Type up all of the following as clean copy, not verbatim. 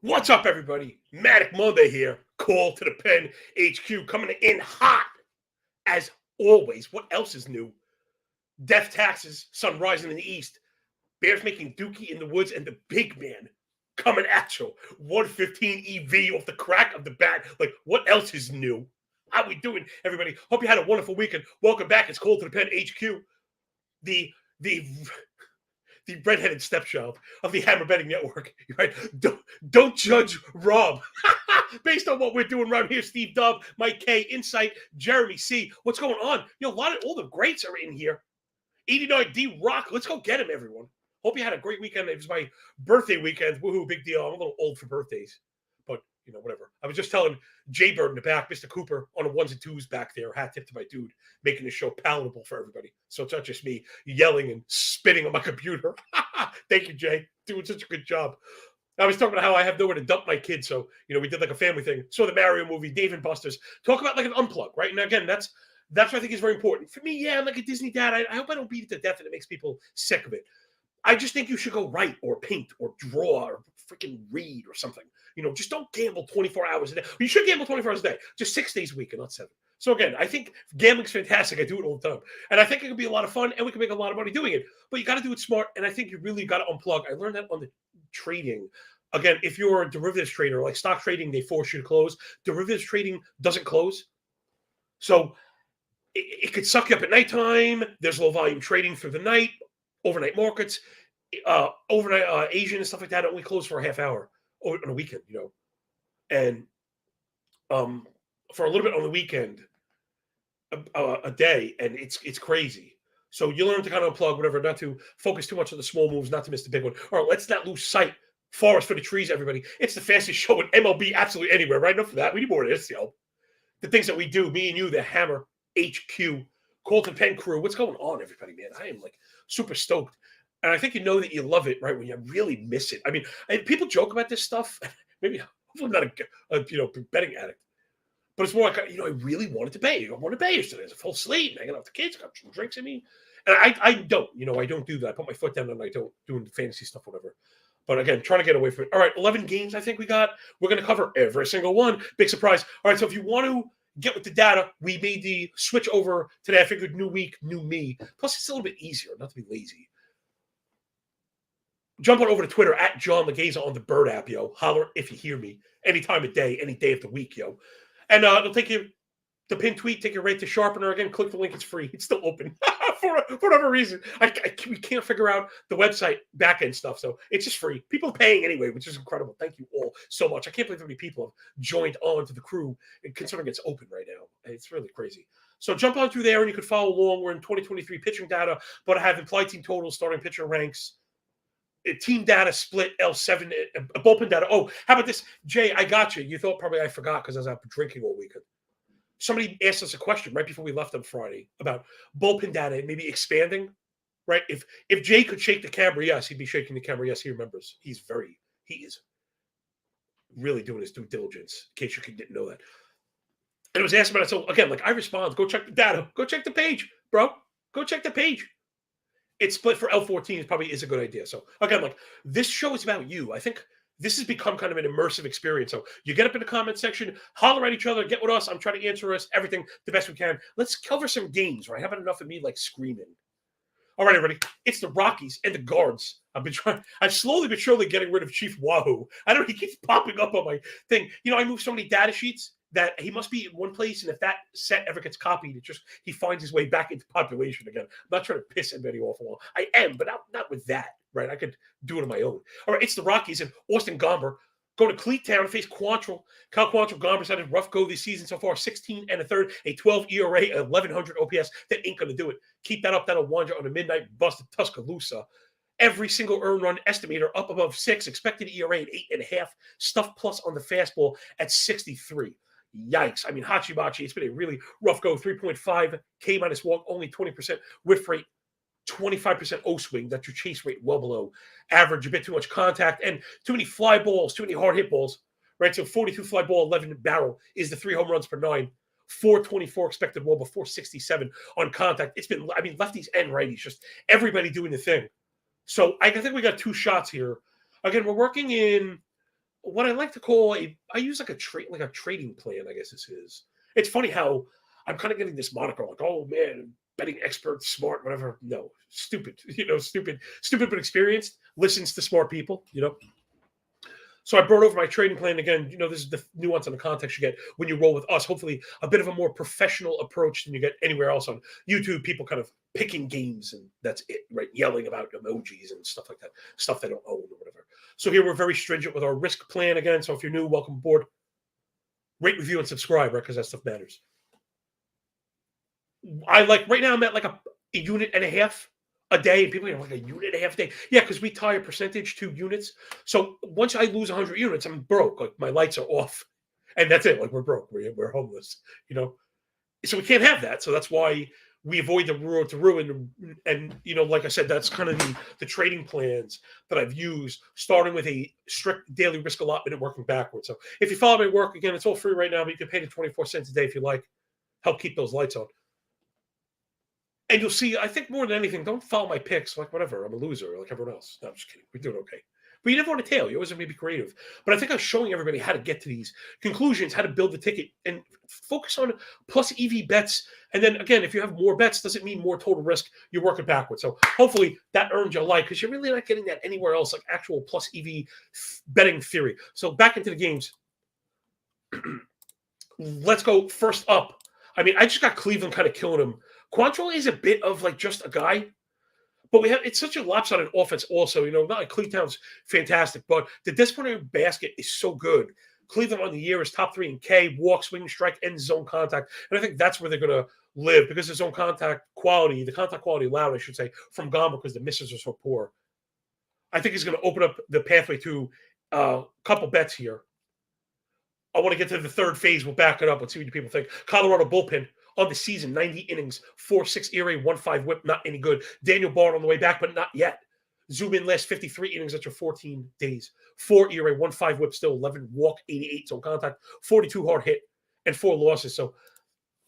What's up, everybody? Manic Monday here. Call to the pen HQ coming in hot as always. What else is new? Death taxes, sun rising in the east. Bears making dookie in the woods, and the big man coming at you. 115 EV off the crack of the bat. Like, what else is new? How we doing, everybody? Hope you had a wonderful weekend. Welcome back. It's Call to the Pen HQ. The redheaded stepchild of the Hammer Betting Network. Right? Don't judge Rob based on what we're doing around here. Steve Dub, Mike K, Insight, Jeremy C. What's going on? A lot of all the greats are in here. 89 D Rock. Let's go get him, everyone. Hope you had a great weekend. It was my birthday weekend. Woohoo, big deal. I'm a little old for birthdays, but whatever. I was just telling Jay Bird in the back, Mr. Cooper, on the ones and twos back there. Hat tip to my dude, making the show palatable for everybody. So it's not just me yelling and spitting on my computer. Thank you, Jay. Doing such a good job. I was talking about how I have nowhere to dump my kids. So, we did like a family thing. Saw the Mario movie, Dave and Buster's. Talk about like an unplug, right? And again, that's what I think is very important. For me, yeah, I'm like a Disney dad. I hope I don't beat it to death and it makes people sick of it. I just think you should go write or paint or draw or freaking read or something. Just don't gamble 24 hours a day. You should gamble 24 hours a day, just 6 days a week and not 7. So again, I think gambling's fantastic. I do it all the time. And I think it can be a lot of fun and we can make a lot of money doing it. But you got to do it smart. And I think you really got to unplug. I learned that on the trading. Again, if you're a derivatives trader, like stock trading, they force you to close. Derivatives trading doesn't close. So it could suck you up at nighttime. There's low volume trading through the night. Overnight markets, overnight Asian and stuff like that only close for a half hour on a weekend, and for a little bit on the weekend, a day, and it's crazy. So you learn to kind of unplug, whatever, not to focus too much on the small moves, not to miss the big one. All right, let's not lose sight. Forest for the trees, everybody. It's the fastest show in MLB absolutely anywhere. Right enough for that. We need more of this, The things that we do, me and you, the Hammer HQ, Colton Penn crew. What's going on, everybody, man? I am like super stoked. And I think that you love it, right, when you really miss it. I mean, people joke about this stuff. Maybe, hopefully I'm not a betting addict. But it's more like, I really wanted to bet. I wanted to bet yesterday. It's a full slate. Hanging out with the kids. Got some drinks in me. And I don't, I don't do that. I put my foot down and I don't do the fantasy stuff, whatever. But again, trying to get away from it. All right, 11 games I think we got. We're going to cover every single one. Big surprise. All right, so if you want to get with the data, we made the switch over today. I figured new week, new me. Plus, it's a little bit easier, not to be lazy. Jump on over to Twitter at John Legeza on the Bird app, Holler if you hear me. Any time of day, any day of the week, And it'll take you the pin tweet, take you right to Sharpener. Again, click the link. It's free. It's still open for whatever reason. We can't figure out the website back-end stuff, so it's just free. People are paying anyway, which is incredible. Thank you all so much. I can't believe how many people have joined on to the crew, and considering it's open right now. It's really crazy. So jump on through there, and you can follow along. We're in 2023 pitching data, but I have implied team totals, starting pitcher ranks, team data split, L7, bullpen data. Oh, how about this? Jay, I got you. You thought probably I forgot because I was out drinking all weekend. Somebody asked us a question right before we left on Friday about bullpen data and maybe expanding, right? If Jay could shake the camera, yes, he'd be shaking the camera. Yes, he remembers. He is really doing his due diligence, in case you didn't know that. And it was asked about it. So again, like I respond, go check the data. Go check the page, bro. Go check the page. It's split for L14 probably is a good idea. So again, like this show is about you. I think this has become kind of an immersive experience. So you get up in the comment section, holler at each other, get with us. I'm trying to answer us everything the best we can. Let's cover some games, right? How about enough of me like screaming? All right, everybody. It's the Rockies and the Guards. I'm slowly but surely getting rid of Chief Wahoo. I don't know, he keeps popping up on my thing. I moved so many data sheets that he must be in one place, and if that set ever gets copied, he finds his way back into population again. I'm not trying to piss anybody off along. I am, but not with that, right? I could do it on my own. All right, it's the Rockies and Austin Gomber go to Cleat Town to face Quantrill. Cal Quantrill. Gomber's had a rough go this season so far, 16 and a third, a 12 ERA, 1,100 OPS. That ain't going to do it. Keep that up. That'll wander on a midnight bust of Tuscaloosa. Every single earned run estimator up above 6. Expected ERA at 8.5. Stuff plus on the fastball at 63. Yikes. I mean, Hachibachi, it's been a really rough go. 3.5 K minus walk, only 20% whiff rate, 25% O swing. That's your chase rate well below average. A bit too much contact and too many fly balls, too many hard hit balls, right? So 42 fly ball, 11 barrel is the 3 home runs per 9. 424 expected WOBA, 467 on contact. It's been, lefties and righties, just everybody doing the thing. So I think we got 2 shots here. Again, we're working in what I like to call I use like a trading plan, I guess this is. It's funny how I'm kind of getting this moniker like, oh man, betting expert, smart, whatever. No, stupid, stupid but experienced, listens to smart people, So I brought over my trading plan again. This is the nuance and the context you get when you roll with us. Hopefully, a bit of a more professional approach than you get anywhere else on YouTube. People kind of picking games and that's it, right? Yelling about emojis and stuff like that, stuff they don't own or whatever. So here we're very stringent with our risk plan again. So if you're new, welcome aboard. Rate, review, and subscribe, right? Because that stuff matters. Right now I'm at like a unit and a half a day, and people are like a unit and a half a day. Yeah, because we tie a percentage to units. So once I lose 100 units, I'm broke. Like my lights are off, and that's it. Like we're broke. We're homeless. So we can't have that. So that's why we avoid the road to ruin. And like I said, that's kind of the trading plans that I've used, starting with a strict daily risk allotment and working backwards. So if you follow my work, again, it's all free right now, but you can pay the 24 cents a day if you like. Help keep those lights on. And you'll see, I think more than anything, don't follow my picks. Like, whatever, I'm a loser like everyone else. No, I'm just kidding. We're doing okay. But you never want to tail. You always want to be creative. But I think I'm showing everybody how to get to these conclusions, how to build the ticket, and focus on plus EV bets. And then, again, if you have more bets, doesn't mean more total risk. You're working backwards. So hopefully that earns you a like, because you're really not getting that anywhere else, like actual plus EV betting theory. So back into the games. Let's go first up. I mean, I just got Cleveland kind of killing him. Quantrill is a bit of like just a guy, but it's such a lopsided offense also. Not like Cleveland's fantastic, but the disciplinary basket is so good. Cleveland on the year is top 3 in K, walk, swing, strike, and zone contact. And I think that's where they're going to live, because the zone contact quality, the contact quality allowed, I should say, from Gamba, because the misses are so poor. I think he's going to open up the pathway to a couple bets here. I want to get to the third phase. We'll back it up. Let's see what people think. Colorado bullpen on the season, 90 innings, 4.6 ERA, 1.5 whip, not any good. Daniel Bard on the way back, but not yet. Zoom in last 53 innings after 14 days. 4 ERA, 1.5 whip still, 11 walk, 88 zone contact, 42 hard hit, and 4 losses. So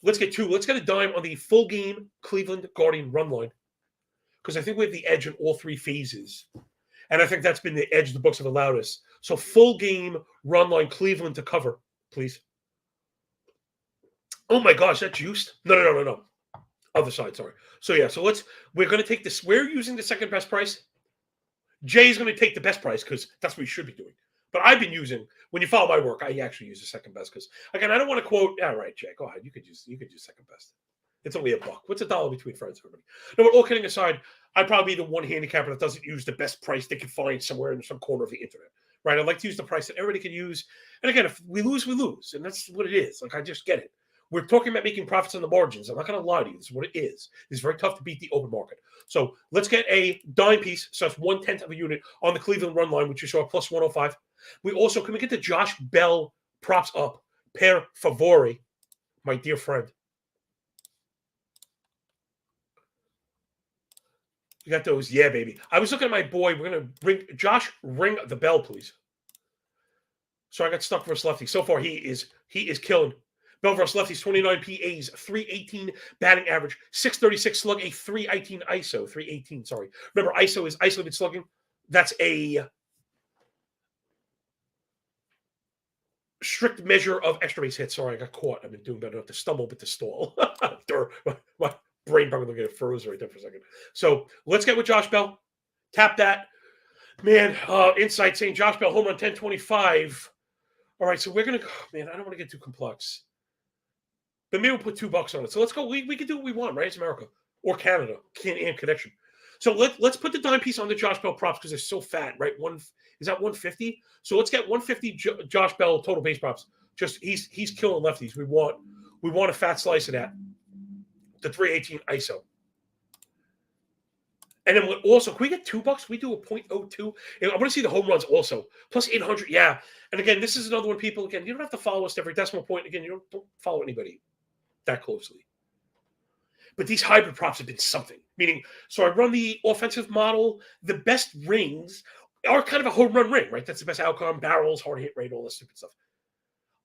let's get a dime on the full game Cleveland Guardian run line, because I think we have the edge in all 3 phases. And I think that's been the edge the books have allowed us. So full game run line Cleveland to cover, please. Oh my gosh, that juiced? No. Other side, sorry. So yeah, we're going to take this. We're using the second best price. Jay is going to take the best price because that's what you should be doing. But I've been using, when you follow my work, I actually use the second best because, again, I don't want to quote, all right, Jay, go ahead. You could use second best. It's only $1. What's $1 between friends, everybody? No, but all kidding aside, I'd probably be the one handicapper that doesn't use the best price they can find somewhere in some corner of the internet, right? I'd like to use the price that everybody can use. And again, if we lose, we lose. And that's what it is. Like, I just get it. We're talking about making profits on the margins. I'm not going to lie to you. This is what it is. It's very tough to beat the open market. So let's get a dime piece. So that's 1/10 of a unit on the Cleveland run line, which you saw plus 105. Can we get the Josh Bell props up? Per favore, my dear friend. You got those? Yeah, baby. I was looking at my boy. We're going to ring the bell, please. So I got stuck versus lefty. So far, he is killing. Bell versus lefties, 29 PAs, 318 batting average, 636 slug, a 318 ISO. 318, sorry. Remember, ISO is isolated slugging. That's a strict measure of extra base hits. Sorry, I got caught. I've been doing better not to stumble, but to stall. My brain probably looking at it froze right there for a second. So let's get with Josh Bell. Tap that. Man, insight saying Josh Bell home run 1025. All right, so we're going to go. Man, I don't want to get too complex. But maybe we'll put $2 on it. So let's go. We can do what we want, right? It's America or Canada. And connection. So let's put the dime piece on the Josh Bell props because they're so fat, right? Is that 150? So let's get 150 Josh Bell total base props. Just he's killing lefties. We want a fat slice of that. The 318 ISO. And then also, can we get $2? We do a 0.02. I want to see the home runs also. Plus 800. Yeah. And again, this is another one, people. Again, you don't have to follow us to every decimal point. Again, you don't follow anybody that closely. But these hybrid props have been something. Meaning, so I run the offensive model. The best rings are kind of a home run ring, right? That's the best outcome. Barrels, hard hit rate, all that stupid stuff.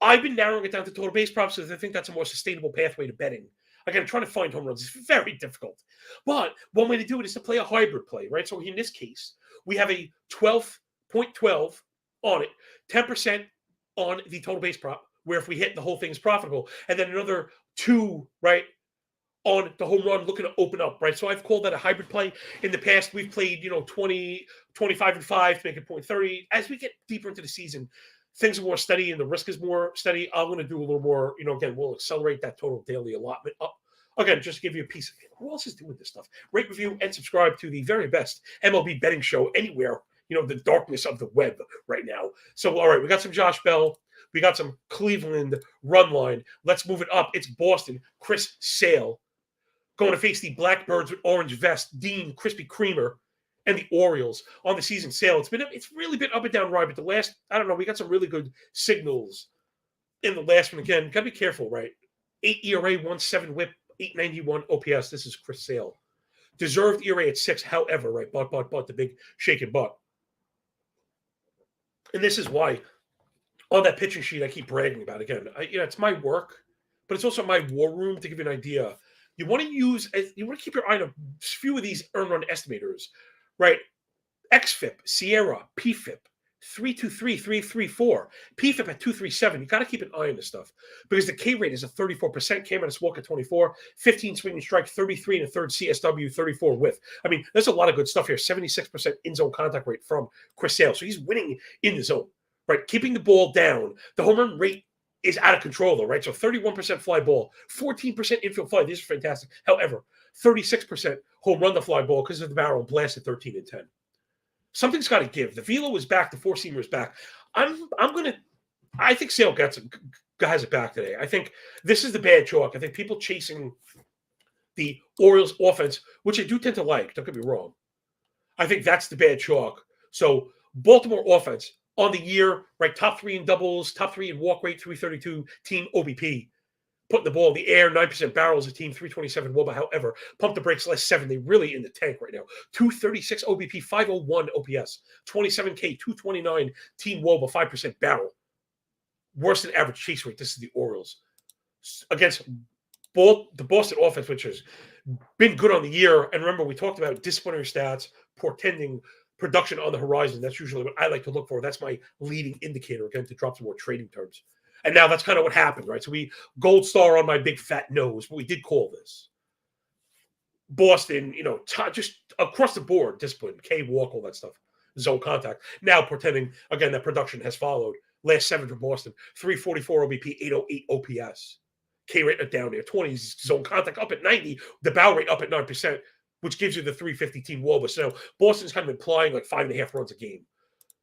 I've been narrowing it down to total base props because I think that's a more sustainable pathway to betting. Again, trying to find home runs is very difficult. But one way to do it is to play a hybrid play, right? So in this case, we have a 12.12 on it, 10% on the total base prop, where if we hit, the whole thing is profitable, and then another 2, right, on the home run looking to open up, right? So I've called that a hybrid play. In the past, we've played, 20, 25 and 5 to make it 0.30. As we get deeper into the season, things are more steady and the risk is more steady. I'm going to do a little more, again, we'll accelerate that total daily allotment up. Again, just to give you a piece of it. Who else is doing this stuff? Rate, review, and subscribe to the very best MLB betting show anywhere, the darkness of the web right now. So, all right, we got some Josh Bell. We got some Cleveland run line. Let's move it up. It's Boston. Chris Sale going to face the Blackbirds with orange vest, Dean Krispy Kremer, and the Orioles on the season. Sale. It's really been up and down ride, but the last, I don't know, we got some really good signals in the last one. Again, got to be careful, right? 8 ERA, 1.7 whip, 891 OPS. This is Chris Sale. Deserved ERA at 6, however, right? But, the big shaking butt. And this is why on that pitching sheet I keep bragging about. Again, it's my work, but it's also my war room to give you an idea. You want to keep your eye on a few of these earned run estimators, right? XFIP, Sierra, PFIP, 323, 334, PFIP at 237. You got to keep an eye on this stuff because the K rate is a 34%, K minus walk at 24, 15 swing and strike, 33 and a third CSW, 34 with. I mean, there's a lot of good stuff here. 76% in zone contact rate from Chris Sale. So he's winning in the zone, right? Keeping the ball down. The home run rate is out of control, though, right? So 31% fly ball, 14% infield fly. These are fantastic. However, 36% home run the fly ball because of the barrel blast at 13 and 10. Something's got to give. The velo is back. The four-seamer is back. I think Sale has it back today. I think this is the bad chalk. I think people chasing the Orioles offense, which I do tend to like, don't get me wrong. I think that's the bad chalk. So Baltimore offense on the year, right? Top 3 in doubles, top 3 in walk rate, 332, team OBP. Putting the ball in the air, 9% barrels, a team 327 WOBA. However, pump the brakes less 7. They really in the tank right now. 236 OBP, 501 OPS, 27K, 229 team WOBA, 5% barrel. Worse than average chase rate. This is the Orioles. Against the Boston offense, which has been good on the year. And remember, we talked about disciplinary stats, portending production on the horizon. That's usually what I like to look for. That's my leading indicator, again, to drop some more trading terms. And now that's kind of what happened, right? So we gold star on my big fat nose, but we did call this. Boston, just across the board, discipline, K walk, all that stuff, zone contact. Now pretending, again, that production has followed. Last 7 for Boston, 344 OBP, 808 OPS. K rate down there, 20 zone contact up at 90, the bow rate up at 9%, which gives you the 350 team WOBA. So Boston's kind of implying like 5.5 runs a game.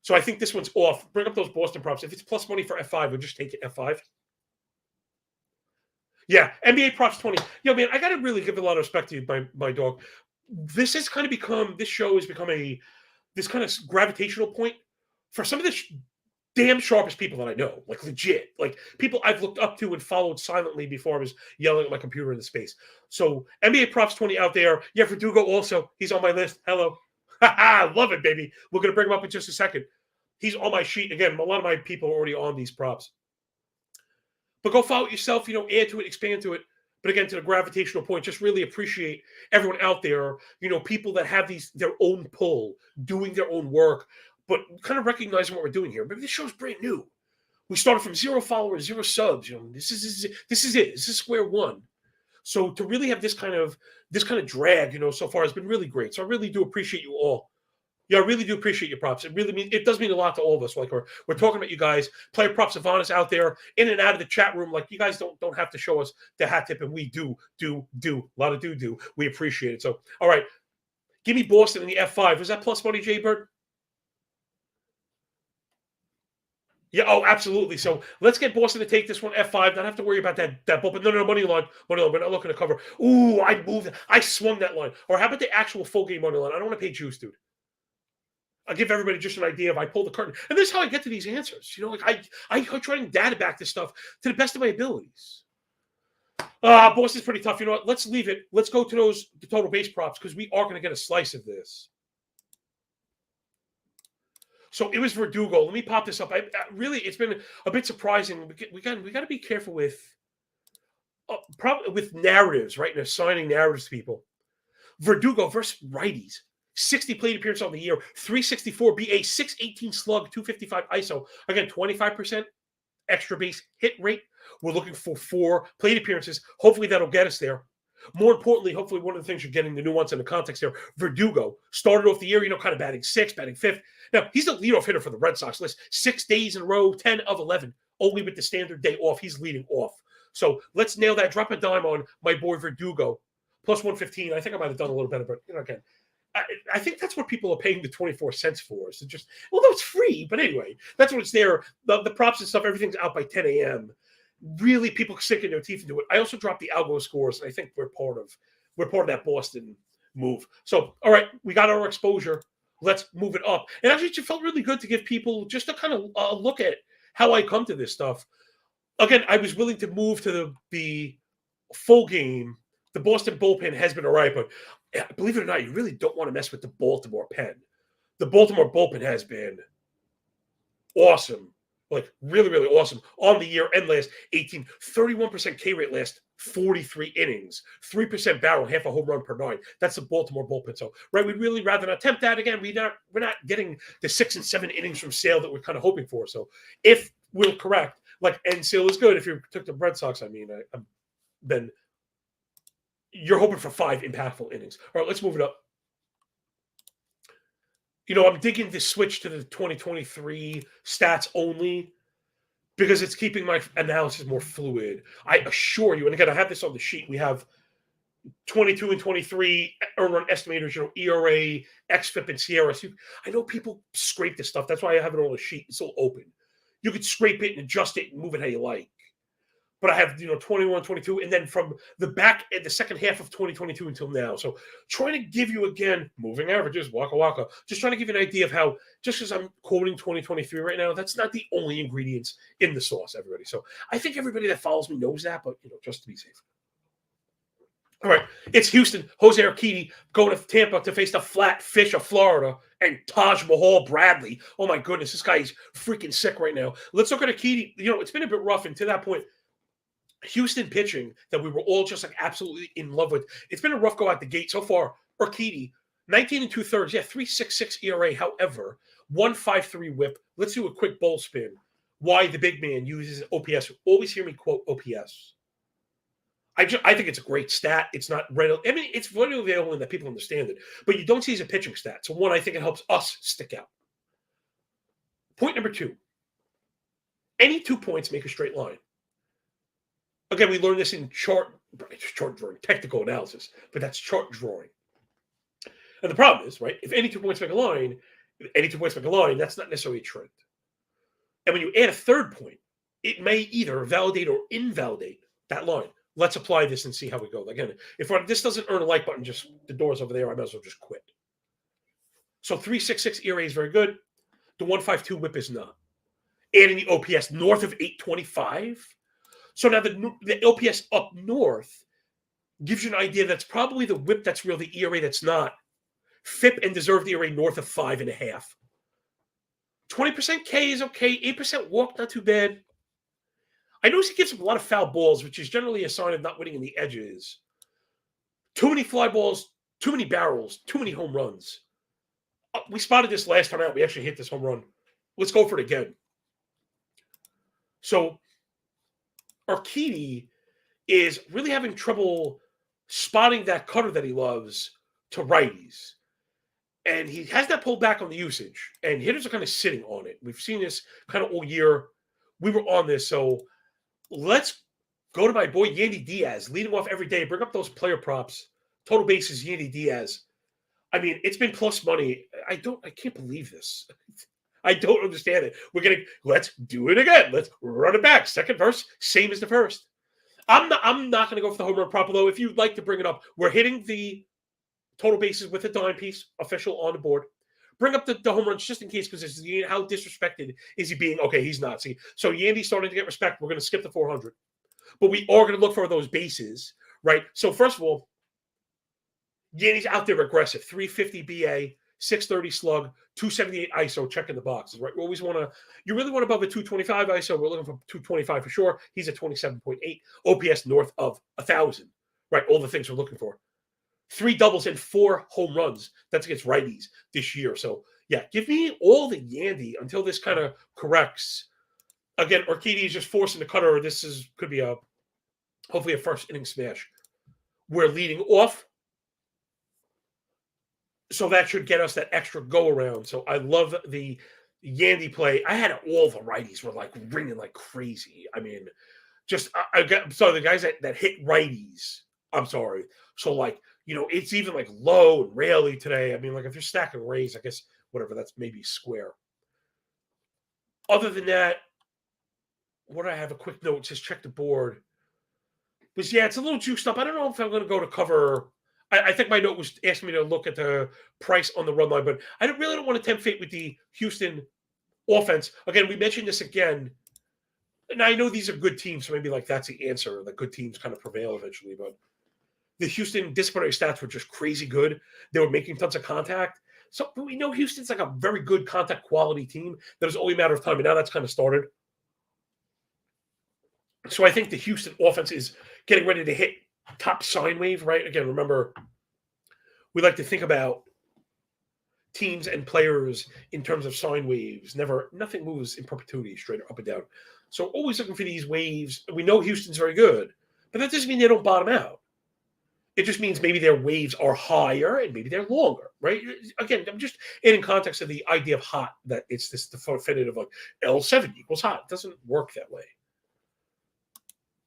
So I think this one's off. Bring up those Boston props. If it's plus money for F5, we'll just take it F5. Yeah, NBA props 20. Man, I got to really give a lot of respect to you, my dog. This show has become this kind of gravitational point for some of the damn sharpest people that I know, like legit, like people I've looked up to and followed silently before I was yelling at my computer in the space. So NBA props 20 out there. Yeah, Verdugo also. He's on my list. Hello. Love it, baby. We're going to bring him up in just a second. He's on my sheet. Again, a lot of my people are already on these props. But go follow it yourself, add to it, expand to it. But again, to the gravitational point, just really appreciate everyone out there, people that have their own pull, doing their own work, but kind of recognizing what we're doing here. Maybe this show's brand new. We started from 0 followers, 0 subs. This is it. This is square one. So to really have this kind of drag, so far has been really great. So I really do appreciate you all. Yeah, I really do appreciate your props. It does mean a lot to all of us. Like we're talking about you guys, player props Savanas out there in and out of the chat room. Like you guys don't have to show us the hat tip, and we do a lot of do. We appreciate it. So all right, give me Boston in the F5. Was that plus money, Jay Bird? Yeah, oh, absolutely. So let's get Boston to take this one, F5. Not have to worry about that bump. But no, money line. We're not looking to cover. Ooh, I swung that line. Or how about the actual full game money line? I don't want to pay juice, dude. I'll give everybody just an idea if I pull the curtain. And this is how I get to these answers. I try and data back this stuff to the best of my abilities. Boston's pretty tough. You know what? Let's leave it. Let's go to the total base props because we are going to get a slice of this. So it was Verdugo. Let me pop this up. Really, it's been a bit surprising. We got to be careful with probably with narratives, right? And assigning narratives to people. Verdugo versus righties, 60 plate appearances on the year, 364 BA, 618 slug, 255 ISO. Again, 25% extra base hit rate. We're looking for 4 plate appearances. Hopefully that'll get us there. More importantly, hopefully one of the things you're getting the nuance and the context there, Verdugo started off the year, kind of batting 6th, batting 5th. Now, he's the leadoff hitter for the Red Sox list. 6 days in a row, 10 of 11. Only with the standard day off, he's leading off. So let's nail that. Drop a dime on my boy Verdugo. Plus 115. I think I might have done a little better, but again, I think that's what people are paying the 24 cents for. So just, although it's free, but anyway, that's what it's there. The props and stuff, everything's out by 10 a.m. Really, people sinking their teeth into it. I also dropped the algo scores, and I think we're part of that Boston move. So, all right, we got our exposure. Let's move it up. And actually, it felt really good to give people just a kind of look at how I come to this stuff. Again, I was willing to move to the full game. The Boston bullpen has been all right, but believe it or not, you really don't want to mess with the Baltimore pen. The Baltimore bullpen has been awesome. Like really, really awesome on the year and last 31% K rate last 43 innings, 3% barrel, half a home run per 9. That's the Baltimore bullpen. So, right, we'd really rather not attempt that again. We're not getting the 6 and 7 innings from Sale that we're kind of hoping for. So, if we're correct, and Sale is good. If you took the Red Sox, then you're hoping for 5 impactful innings. All right, let's move it up. I'm digging this switch to the 2023 stats only because it's keeping my analysis more fluid. I assure you, and again, I have this on the sheet. We have 22 and 23 earned run estimators, ERA, XFIP, and Sierra. So I know people scrape this stuff. That's why I have it on the sheet. It's still open. You could scrape it and adjust it and move it how you like. But I have, 21, 22, and then from the back at the second half of 2022 until now. So trying to give you, again, moving averages, waka waka, just trying to give you an idea of how, just because I'm quoting 2023 right now, that's not the only ingredients in the sauce, everybody. So I think everybody that follows me knows that, but, just to be safe. All right, it's Houston. Jose Urquidy going to Tampa to face the Flat Fish of Florida and Taj Mahal Bradley. Oh, my goodness, this guy's freaking sick right now. Let's look at Urquidy. it's been a bit rough, and to that point, Houston pitching that we were all just absolutely in love with. It's been a rough go out the gate so far. Urquidy, 19 and 2/3, 3.66 ERA. However, 1.53 WHIP. Let's do a quick bowl spin. Why the big man uses OPS? Always hear me quote OPS. I think it's a great stat. It's not readily. It's readily available and that people understand it, but you don't see it as a pitching stat. So one, I think it helps us stick out. Point number 2. Any 2 points make a straight line. Again, we learned this in chart drawing, technical analysis, but that's chart drawing. And the problem is, right, if any 2 points make a line, that's not necessarily a trend. And when you add a third point, it may either validate or invalidate that line. Let's apply this and see how we go. Again, if this doesn't earn a like button, just the door's over there, I might as well just quit. So 3.66 ERA is very good. The 1.52 WHIP is not. Adding the OPS north of 825. So now the OPS up north gives you an idea that's probably the WHIP that's real, the ERA that's not. FIP and deserved ERA north of 5.5. 20% K is okay. 8% walk, not too bad. I notice he gives up a lot of foul balls, which is generally a sign of not winning in the edges. Too many fly balls, too many barrels, too many home runs. We spotted this last time out. We actually hit this home run. Let's go for it again. So Urquidy is really having trouble spotting that cutter that he loves to righties. And he has not pulled back on the usage. And hitters are kind of sitting on it. We've seen this kind of all year. We were on this. So let's go to my boy Yandy Diaz, leading off every day. Bring up those player props. Total bases, Yandy Diaz. It's been plus money. I can't believe this. I don't understand it. Let's do it again. Let's run it back. Second verse, same as the first. I'm not going to go for the home run prop, though. If you'd like to bring it up, we're hitting the total bases with a dime piece, official on the board. Bring up the home runs just in case, because how disrespected is he being? Okay, he's not. See, so Yandy's starting to get respect. We're going to skip the 400. But we are going to look for those bases, right? So first of all, Yandy's out there aggressive. 350 BA, 630 slug, 278 ISO, checking the boxes, right? You really want above a 225 ISO. We're looking for 225 for sure. He's at 27.8. OPS north of 1,000, right? All the things we're looking for. 3 doubles and 4 home runs. That's against righties this year. So, yeah, give me all the Yandy until this kind of corrects. Again, Urquidy is just forcing the cutter. Could be hopefully a first inning smash. We're leading off. So that should get us that extra go around. So I love the Yandy play. I had all the righties were like ringing like crazy. I mean, the guys that hit righties. I'm sorry. So like, it's even like low and rarely today. I mean, like if you're stacking Rays, I guess whatever, that's maybe square. Other than that, what do I have? A quick note, just check the board. But yeah, it's a little juiced up. I don't know if I'm going to go to cover. I think my note was asking me to look at the price on the run line, but I really don't want to tempt fate with the Houston offense. Again, we mentioned this again, and I know these are good teams, so maybe like that's the answer. The good teams kind of prevail eventually, but the Houston disciplinary stats were just crazy good. They were making tons of contact. So we know Houston's like a very good contact quality team. That was only a matter of time, and now that's kind of started. So I think the Houston offense is getting ready to hit top sine wave, right? Again, remember, we like to think about teams and players in terms of sine waves. Nothing moves in perpetuity, straight up and down. So always looking for these waves. We know Houston's very good, but that doesn't mean they don't bottom out. It just means maybe their waves are higher and maybe they're longer, right? Again, I'm just in context of the idea of hot, that it's this definitive like L7 equals hot. It doesn't work that way.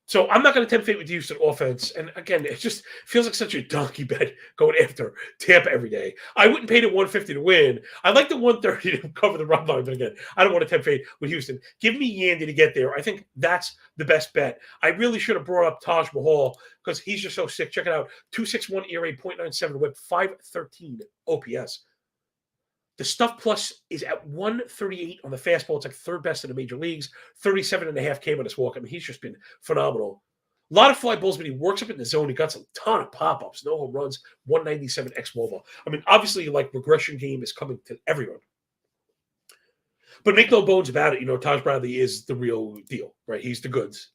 So I'm not going to tempt fate with the Houston offense. And again, it just feels like such a donkey bet going after Tampa every day. I wouldn't pay the 150 to win. I like the 130 to cover the run line. But again, I don't want to tempt fate with Houston. Give me Yandy to get there. I think that's the best bet. I really should have brought up Taj Mahal because he's just so sick. Check it out. 2.61 ERA, 0.97 whip, 5.13 OPS. The stuff plus is at 138 on the fastball. It's like third best in the major leagues. 37.5 came on his walk. I mean, he's just been phenomenal. A lot of fly balls, but he works up in the zone. He got a ton of pop-ups, no home runs, 197 ex-mobile. I mean, obviously, like regression game is coming to everyone. But make no bones about it, Taj Bradley is the real deal, right? He's the goods.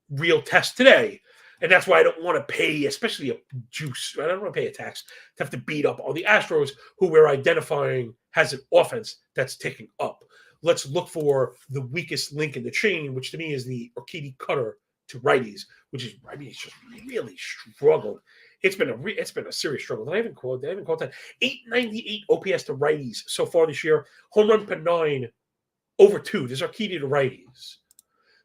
Real test today. And that's why I don't want to pay, especially a juice. I don't want to pay a tax to have to beat up on the Astros, who we're identifying has an offense that's ticking up. Let's look for the weakest link in the chain, which to me is the Urquidy cutter to righties, which is righties just really struggled. It's been a serious struggle. Did I even quote that? 898 OPS to righties so far this year. Home run per 9 over 2. There's Urquidy to righties.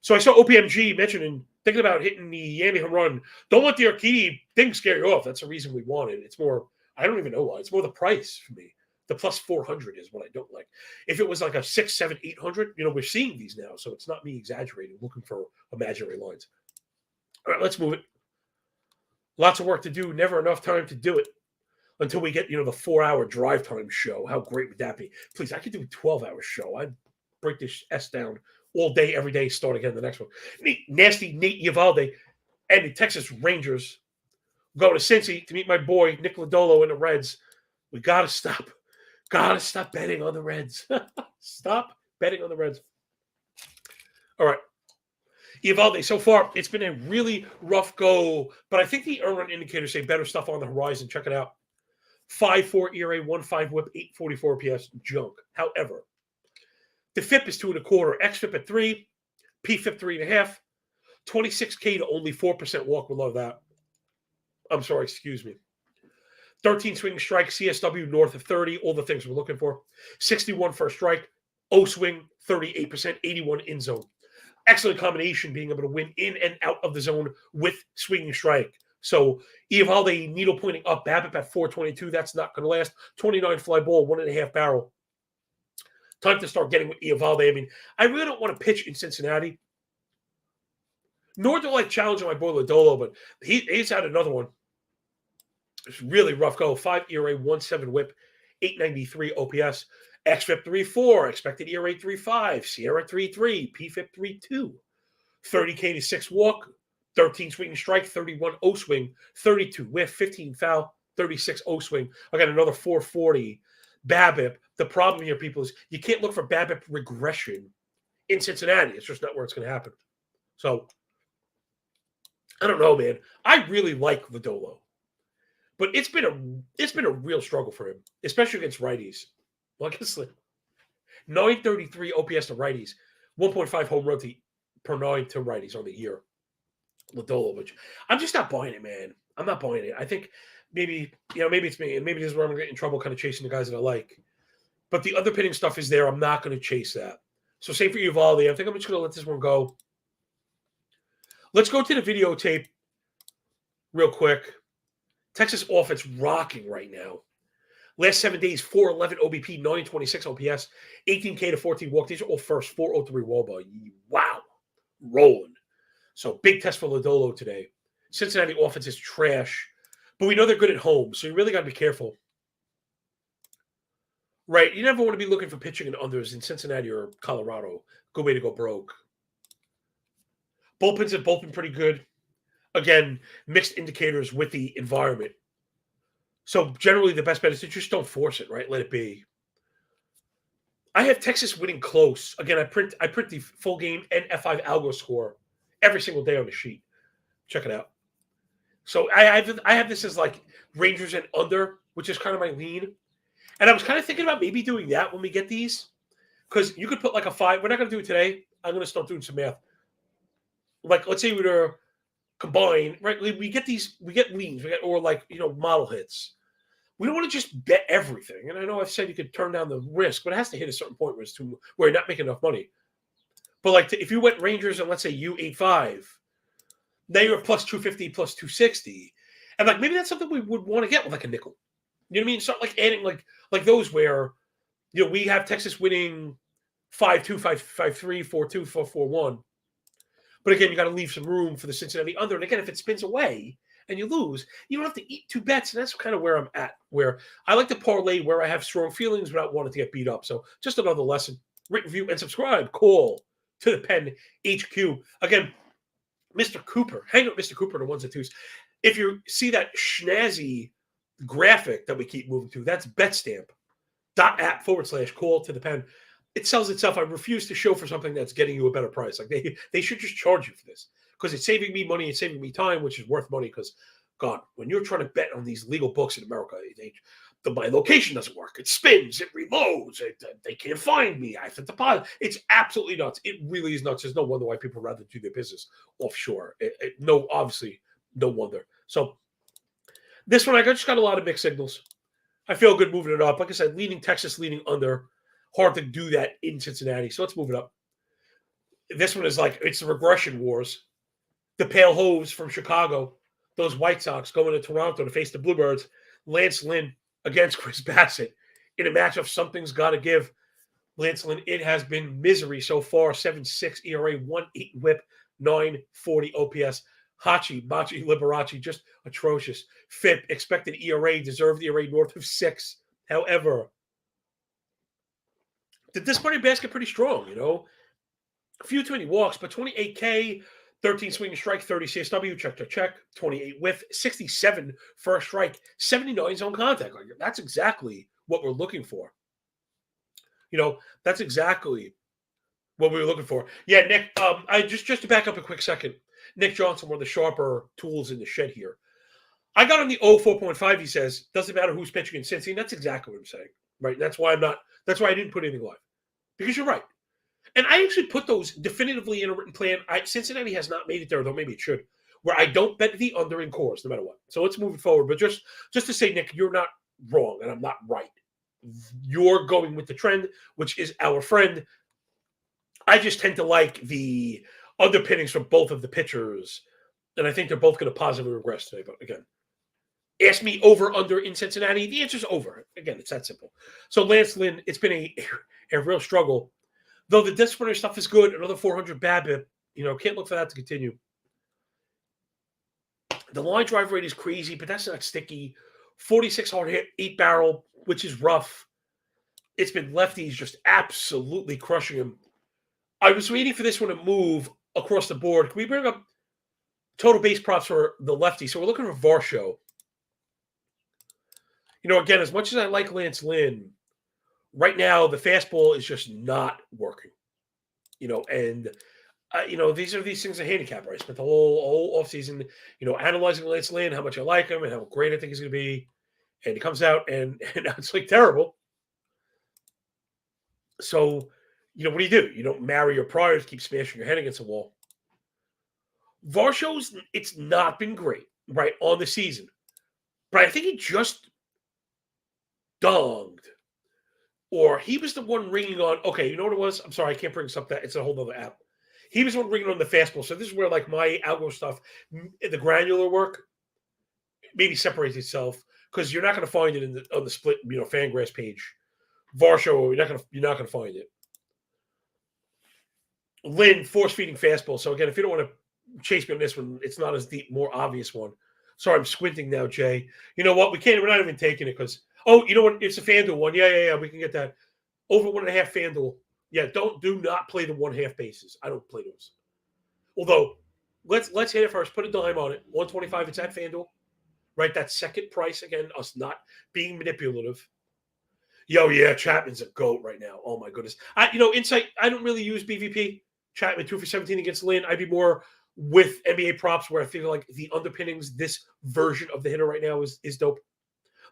So I saw OPMG mentioning thinking about hitting the Yandy home run. Don't let the Urquidy thing scare you off. That's the reason we want it. It's more, I don't even know why. It's more the price for me. The plus 400 is what I don't like. If it was like a 6, 7, 800, we're seeing these now. So it's not me exaggerating, looking for imaginary lines. All right, let's move it. Lots of work to do. Never enough time to do it until we get, the 4-hour drive time show. How great would that be? Please, I could do a 12-hour show. I'd break this S down all day, every day, start again the next one. Nasty Nate Eovaldi and the Texas Rangers going to Cincy to meet my boy Nick Lodolo and the Reds. We got to stop. Got to stop betting on the Reds. Stop betting on the Reds. All right. Eovaldi, so far, it's been a really rough go, but I think the earn run indicators say better stuff on the horizon. Check it out. 5.4 ERA, 1.5 whip, 8.44 PS, junk. However, the FIP is 2.25, XFIP at 3, PFIP 3.5, 26K to only 4% walk. We love that. I'm sorry, excuse me. 13 swing strike, CSW north of 30, all the things we're looking for. 61 first strike, O swing 38%, 81 in zone. Excellent combination, being able to win in and out of the zone with swinging strike. So Eovaldi needle pointing up, BABIP at 422. That's not going to last. 29 fly ball, 1.5 barrel. Time to start getting with Eovaldi. I mean, I really don't want to pitch in Cincinnati. Nor do I like challenging my boy Lodolo, but he's had another one. It's really rough go. 5 ERA, 1.7 whip, 893 OPS. XFIP 3.4, expected ERA 3.5, Sierra 3.3, PFIP 3.2. 30K to 6 walk, 13 swing and strike, 31 O swing, 32 whiff, 15 foul, 36 O swing. I got another 440. BABIP. The problem here, people, is you can't look for BABIP regression in Cincinnati. It's just not where it's going to happen. So, I don't know, man. I really like Lodolo. But it's been a real struggle for him, especially against righties. Well, I guess 933 OPS to righties, 1.5 home run per nine to righties on the year. Lodolo, which I'm just not buying it, man. I'm not buying it. I think maybe maybe it's me, and maybe this is where I'm gonna get in trouble, kind of chasing the guys that I like. But the underpinning stuff is there. I'm not going to chase that. So same for Uvalde. I think I'm just going to let this one go. Let's go to the videotape real quick. Texas offense rocking right now. Last 7 days, 411 OBP, 926 OPS, 18K to 14 walk. These are all first, 403 wall ball. Wow. Rolling. So big test for Lodolo today. Cincinnati offense is trash, but we know they're good at home, so you really got to be careful. Right. You never want to be looking for pitching and unders in Cincinnati or Colorado. Good way to go broke. Bullpens have both been pretty good. Again, mixed indicators with the environment. So generally the best bet is to just don't force it, right? Let it be. I have Texas winning close. Again, I print the full game and F5 algo score every single day on the sheet. Check it out. So I have this as like Rangers and under, which is kind of my lean. And I was kind of thinking about maybe doing that when we get these. Because you could put like a 5. We're not going to do it today. I'm going to start doing some math. Like, let's say we were combined, right? We get these, we get leans, or like, model hits. We don't want to just bet everything. And I know I've said you could turn down the risk, but it has to hit a certain point where you're not making enough money. But like, if you went Rangers and let's say you 8.5, now you're plus 250, plus 260. And like, maybe that's something we would want to get with like a nickel. You know what I mean? Start like adding like those where, we have Texas winning 5-2, 5-3, 4-2, 4-4-1. But again, you got to leave some room for the Cincinnati under. And again, if it spins away and you lose, you don't have to eat 2 bets. And that's kind of where I'm at, where I like to parlay where I have strong feelings without wanting to get beat up. So just another lesson. Rate, review, and subscribe. Call to the Pen HQ. Again, Mr. Cooper. Hang up Mr. Cooper to ones and twos. If you see that schnazzy graphic that we keep moving to, that's betstamp.app/call to the Pen. It sells itself. I refuse to show for something that's getting you a better price. Like they should just charge you for this because it's saving me money. It's saving me time, which is worth money because, God, when you're trying to bet on these legal books in America, my location doesn't work. It spins. It reloads. They can't find me. I have to deposit. It's absolutely nuts. It really is nuts. There's no wonder why people rather do their business offshore. Obviously, no wonder. So this one, I just got a lot of mixed signals. I feel good moving it up. Like I said, leaning Texas, leaning under. Hard to do that in Cincinnati. So let's move it up. This one is like, it's the regression wars. The Pale Hoves from Chicago, those White Sox going to Toronto to face the Bluebirds. Lance Lynn against Chris Bassett in a matchup. Something's got to give. Lance Lynn, it has been misery so far. 7.6 ERA, 1.8 whip, 940 OPS. Machi Liberace, just atrocious. FIP, expected ERA, deserved ERA north of 6. However, the disappointing basket pretty strong, A few too many walks, but 28K, 13 swing and strike, 30 CSW, check. 28 whiff, 67 first strike, 79 zone contact. Like, that's exactly what we're looking for. That's exactly what we were looking for. Yeah, Nick, I just to back up a quick second. Nick Johnson, one of the sharper tools in the shed here. I got on the 4.5, he says, doesn't matter who's pitching in Cincy. That's exactly what I'm saying. Right. That's why I didn't put anything live. Because you're right. And I actually put those definitively in a written plan. Cincinnati has not made it there, though maybe it should, where I don't bet the under in cores, no matter what. So let's move it forward. But just to say, Nick, you're not wrong, and I'm not right. You're going with the trend, which is our friend. I just tend to like the underpinnings from both of the pitchers, and I think they're both going to positively regress today. But again, ask me over, under in Cincinnati. The answer's over. Again, it's that simple. So Lance Lynn, it's been a real struggle. Though the disciplinary stuff is good, another 400 BABIP, can't look for that to continue. The line drive rate is crazy, but that's not sticky. 46 hard hit, 8 barrel, which is rough. It's been lefties just absolutely crushing him. I was waiting for this one to move across the board. Can we bring up total base props for the lefty? So we're looking for Varsho. Again, as much as I like Lance Lynn, right now the fastball is just not working. And these are these things I handicap. Right? I spent the whole offseason, analyzing Lance Lynn, how much I like him, and how great I think he's going to be. And he comes out, and now it's like terrible. So, what do? You don't marry your priors, keep smashing your head against the wall. Varsho's, it's not been great, right, on the season. But I think he just donged. Or he was the one ringing on, okay, you know what it was? I'm sorry, I can't bring this up. That it's a whole other app. He was the one ringing on the fastball. So this is where, like, my algo stuff, the granular work, maybe separates itself because you're not going to find it on the split, Fangraphs page. Varsho, you're not gonna find it. Lynn force feeding fastball. So again, if you don't want to chase me on this one, it's not as deep, more obvious one. Sorry, I'm squinting now, Jay. You know what? We're not even taking it because you know what? It's a FanDuel one. Yeah. We can get that. Over 1.5 FanDuel. Yeah, do not play the 1/2 bases. I don't play those. Although, let's hit it first. Put a dime on it. 125. It's at FanDuel. Right, that second price again. Us not being manipulative. Yeah, Chapman's a GOAT right now. Oh my goodness. Insight. I don't really use BVP. Chapman 2 for 17 against Lynn. I'd be more with NBA props where I feel like the underpinnings, this version of the hitter right now is dope.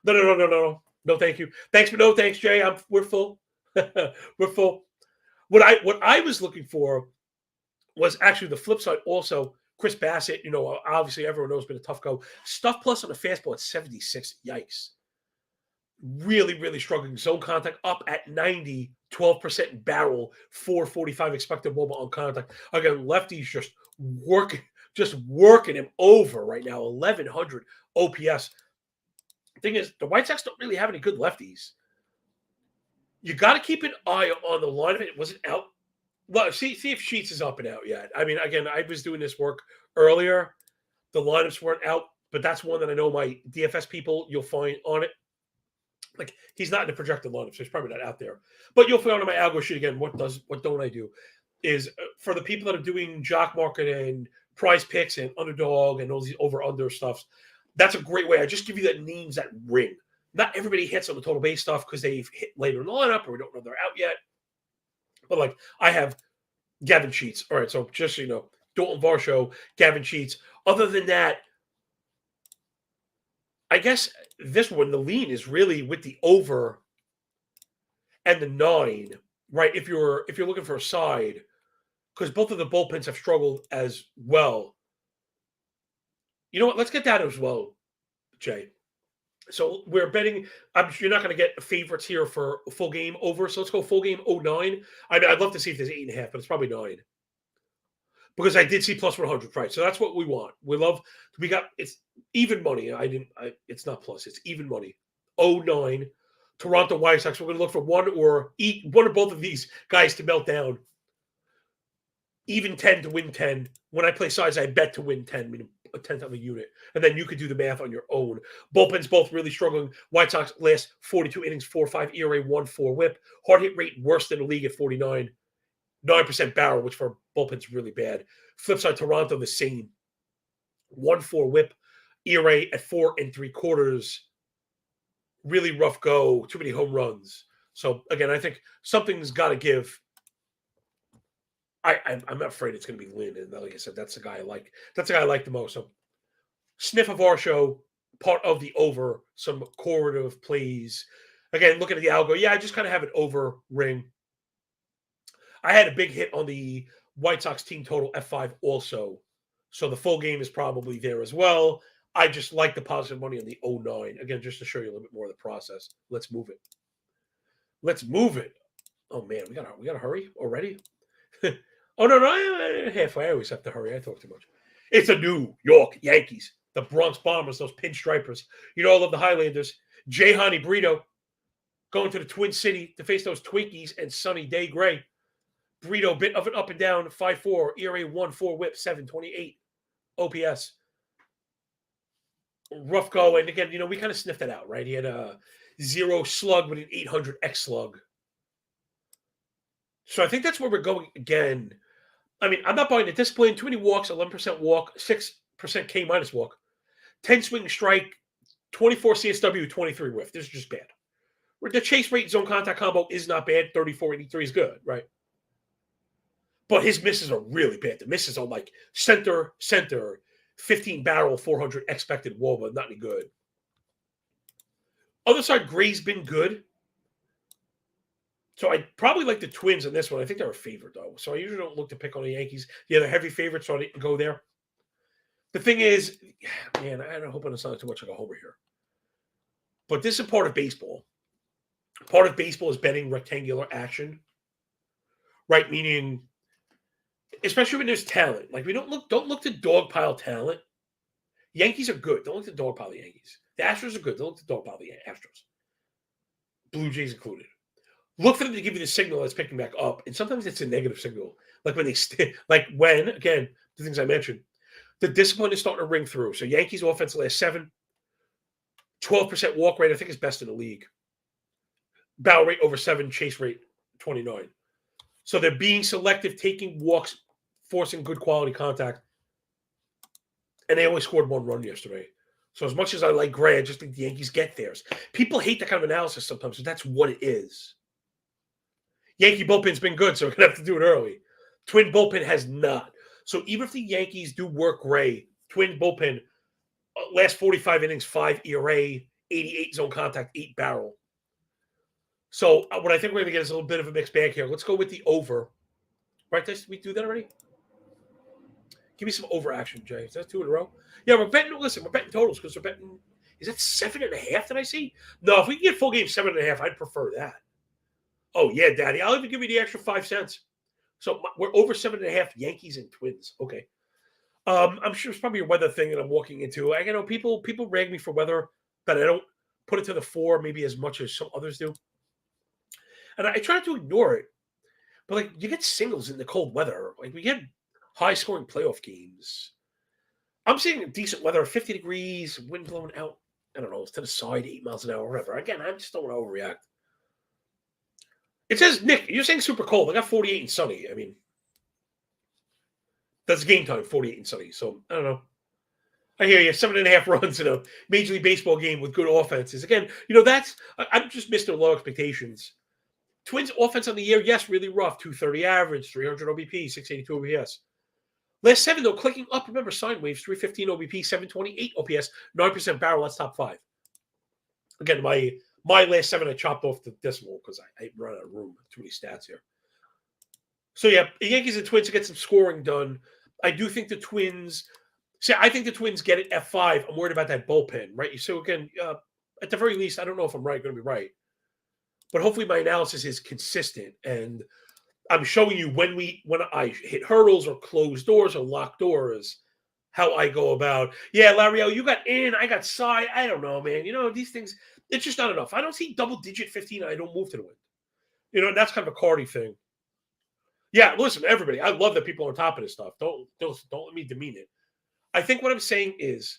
No. No, thank you. Thanks, but no thanks, Jay. We're full. We're full. What I was looking for was actually the flip side also. Chris Bassett, obviously everyone knows been a tough go. Stuff plus on a fastball at 76. Yikes. Really, really struggling. Zone contact up at 90, 12% barrel, 445 expected mobile on contact. Again, lefties just working him over right now. 1100 OPS. Thing is, the White Sox don't really have any good lefties. You got to keep an eye on the line of it. Was it out? Well, see if Sheets is up and out yet. I mean, again, I was doing this work earlier. The lineups weren't out, but that's one that I know my DFS people you'll find on it. Like, he's not in the projected lineup, so he's probably not out there. But you'll find on my algo sheet again. What don't I do? Is for the people that are doing jock market and prize picks and underdog and all these over under stuffs. That's a great way. I just give you the names that ring. Not everybody hits on the total base stuff because they've hit later in the lineup or we don't know they're out yet. But like I have Gavin Sheets. All right, so just so you know, Dalton Varsho, Gavin Sheets. Other than that, I guess this one, the lean is really with the over and the 9, right? If you're looking for a side, because both of the bullpens have struggled as well. You know what? Let's get that as well, Jay. So we're betting. I'm sure you're not going to get favorites here for a full game over. So let's go full game 09. I mean, I'd love to see if there's 8.5, but it's probably 9. Because I did see plus 100, right? So that's what we want. It's even money. It's not plus, it's even money. 09, Toronto White Sox. We're going to look for one or both of these guys to melt down. Even 10 to win 10. When I play sides, I bet to win 10, meaning a 10th of a unit. And then you could do the math on your own. Bullpens both really struggling. White Sox last 42 innings, 4.5 ERA, 1.4 whip. Hard hit rate worse than the league at 49. 9% barrel, which for bullpen's really bad. Flip side, Toronto, the same. 1.4 whip. ERA at 4 3/4. Really rough go. Too many home runs. So, again, I think something's got to give. I'm not afraid it's going to be Lynn. And like I said, that's the guy I like. That's the guy I like the most. So, sniff of our show, part of the over, some correlative plays. Again, looking at the algo, I just kind of have an over ring. I had a big hit on the White Sox team total F5 also. So the full game is probably there as well. I just like the positive money on the 09. Again, just to show you a little bit more of the process. Let's move it. Oh, man, we gotta hurry already? Oh, no, halfway. I always have to hurry. I talk too much. It's the New York Yankees, the Bronx Bombers, those pinstripers. You know, I love the Highlanders. Jay Honey Brito going to the Twin City to face those Twinkies and Sunny Day Gray. Brito, bit of an up and down, 5.4, ERA 1.4 whip, 7.28 OPS. Rough go. And again, we kind of sniffed that out, right? He had a 0 slug with an 800 X slug. So I think that's where we're going again. I mean, I'm not buying the discipline. Too many walks, 11% walk, 6% K minus walk, 10 swing strike, 24 CSW, 23 whiff. This is just bad. The chase rate zone contact combo is not bad. 34.83 is good, right? But his misses are really bad. The misses are like center, 15 barrel, 400 expected WOBA, not any good. Other side, Gray's been good. So I probably like the Twins in this one. I think they're a favorite, though. So I usually don't look to pick on the Yankees. Yeah, they're heavy favorites, so I didn't go there. The thing is, man, I don't hope I don't sound too much like a homer here. But this is part of baseball. Part of baseball is betting rectangular action, right? Meaning, especially when there's talent. Like, we don't look to dogpile talent. Yankees are good. Don't look to dogpile the Yankees. The Astros are good. Don't look to dogpile the Astros. Blue Jays included. Look for them to give you the signal that's picking back up, and sometimes it's a negative signal. Like when again, the things I mentioned, the discipline is starting to ring through. So Yankees offense last 7, 12% walk rate, I think is best in the league. Barrel rate over 7, chase rate 29. So they're being selective, taking walks, forcing good quality contact. And they only scored 1 run yesterday. So as much as I like Gray, I just think the Yankees get theirs. People hate that kind of analysis sometimes, but that's what it is. Yankee bullpen's been good, so we're going to have to do it early. Twin bullpen has not. So even if the Yankees do work Gray, Twin bullpen, last 45 innings, 5 ERA, 88 zone contact, 8 barrel. So what I think we're going to get is a little bit of a mixed bag here. Let's go with the over. Right, did we do that already? Give me some over action, Jay. Is that 2 in a row? Yeah, we're betting totals because we're betting. Is that 7.5 that I see? No, if we can get full game 7.5, I'd prefer that. Oh, yeah, Daddy. I'll even give you the extra 5 cents. So we're over 7.5 Yankees and Twins. Okay. I'm sure it's probably a weather thing that I'm walking into. I know people rag me for weather, but I don't put it to the 4 maybe as much as some others do. And I try to ignore it. But, like, you get singles in the cold weather. Like, we get high-scoring playoff games. I'm seeing decent weather, 50 degrees, wind blowing out, I don't know, to the side, 8 miles an hour, whatever. Again, I just don't want to overreact. It says, Nick, you're saying super cold. I got 48 and sunny. I mean, that's game time, 48 and sunny. So, I don't know. I hear you. 7.5 runs in a Major League Baseball game with good offenses. Again, I'm just Mr. Low Expectations. Twins offense on the year, yes, really rough. 230 average, 300 OBP, 682 OPS. Last 7, though, clicking up, remember, sine waves, 315 OBP, 728 OPS, 9% barrel, that's top 5. Again, my last 7, I chopped off the decimal because I run out of room. Too many stats here. So, yeah, the Yankees and Twins to get some scoring done. I do think the Twins I think the Twins get it F5. I'm worried about that bullpen, right? So, again, at the very least, I don't know if I'm going to be right. But hopefully my analysis is consistent. And I'm showing you when I hit hurdles or closed doors or locked doors, how I go about, yeah, Larry, you got in, I got side. I don't know, man. These things, it's just not enough. I don't see double-digit 15, I don't move to the win. And that's kind of a Cardi thing. Yeah, listen, everybody, I love that people are on top of this stuff. Don't let me demean it. I think what I'm saying is,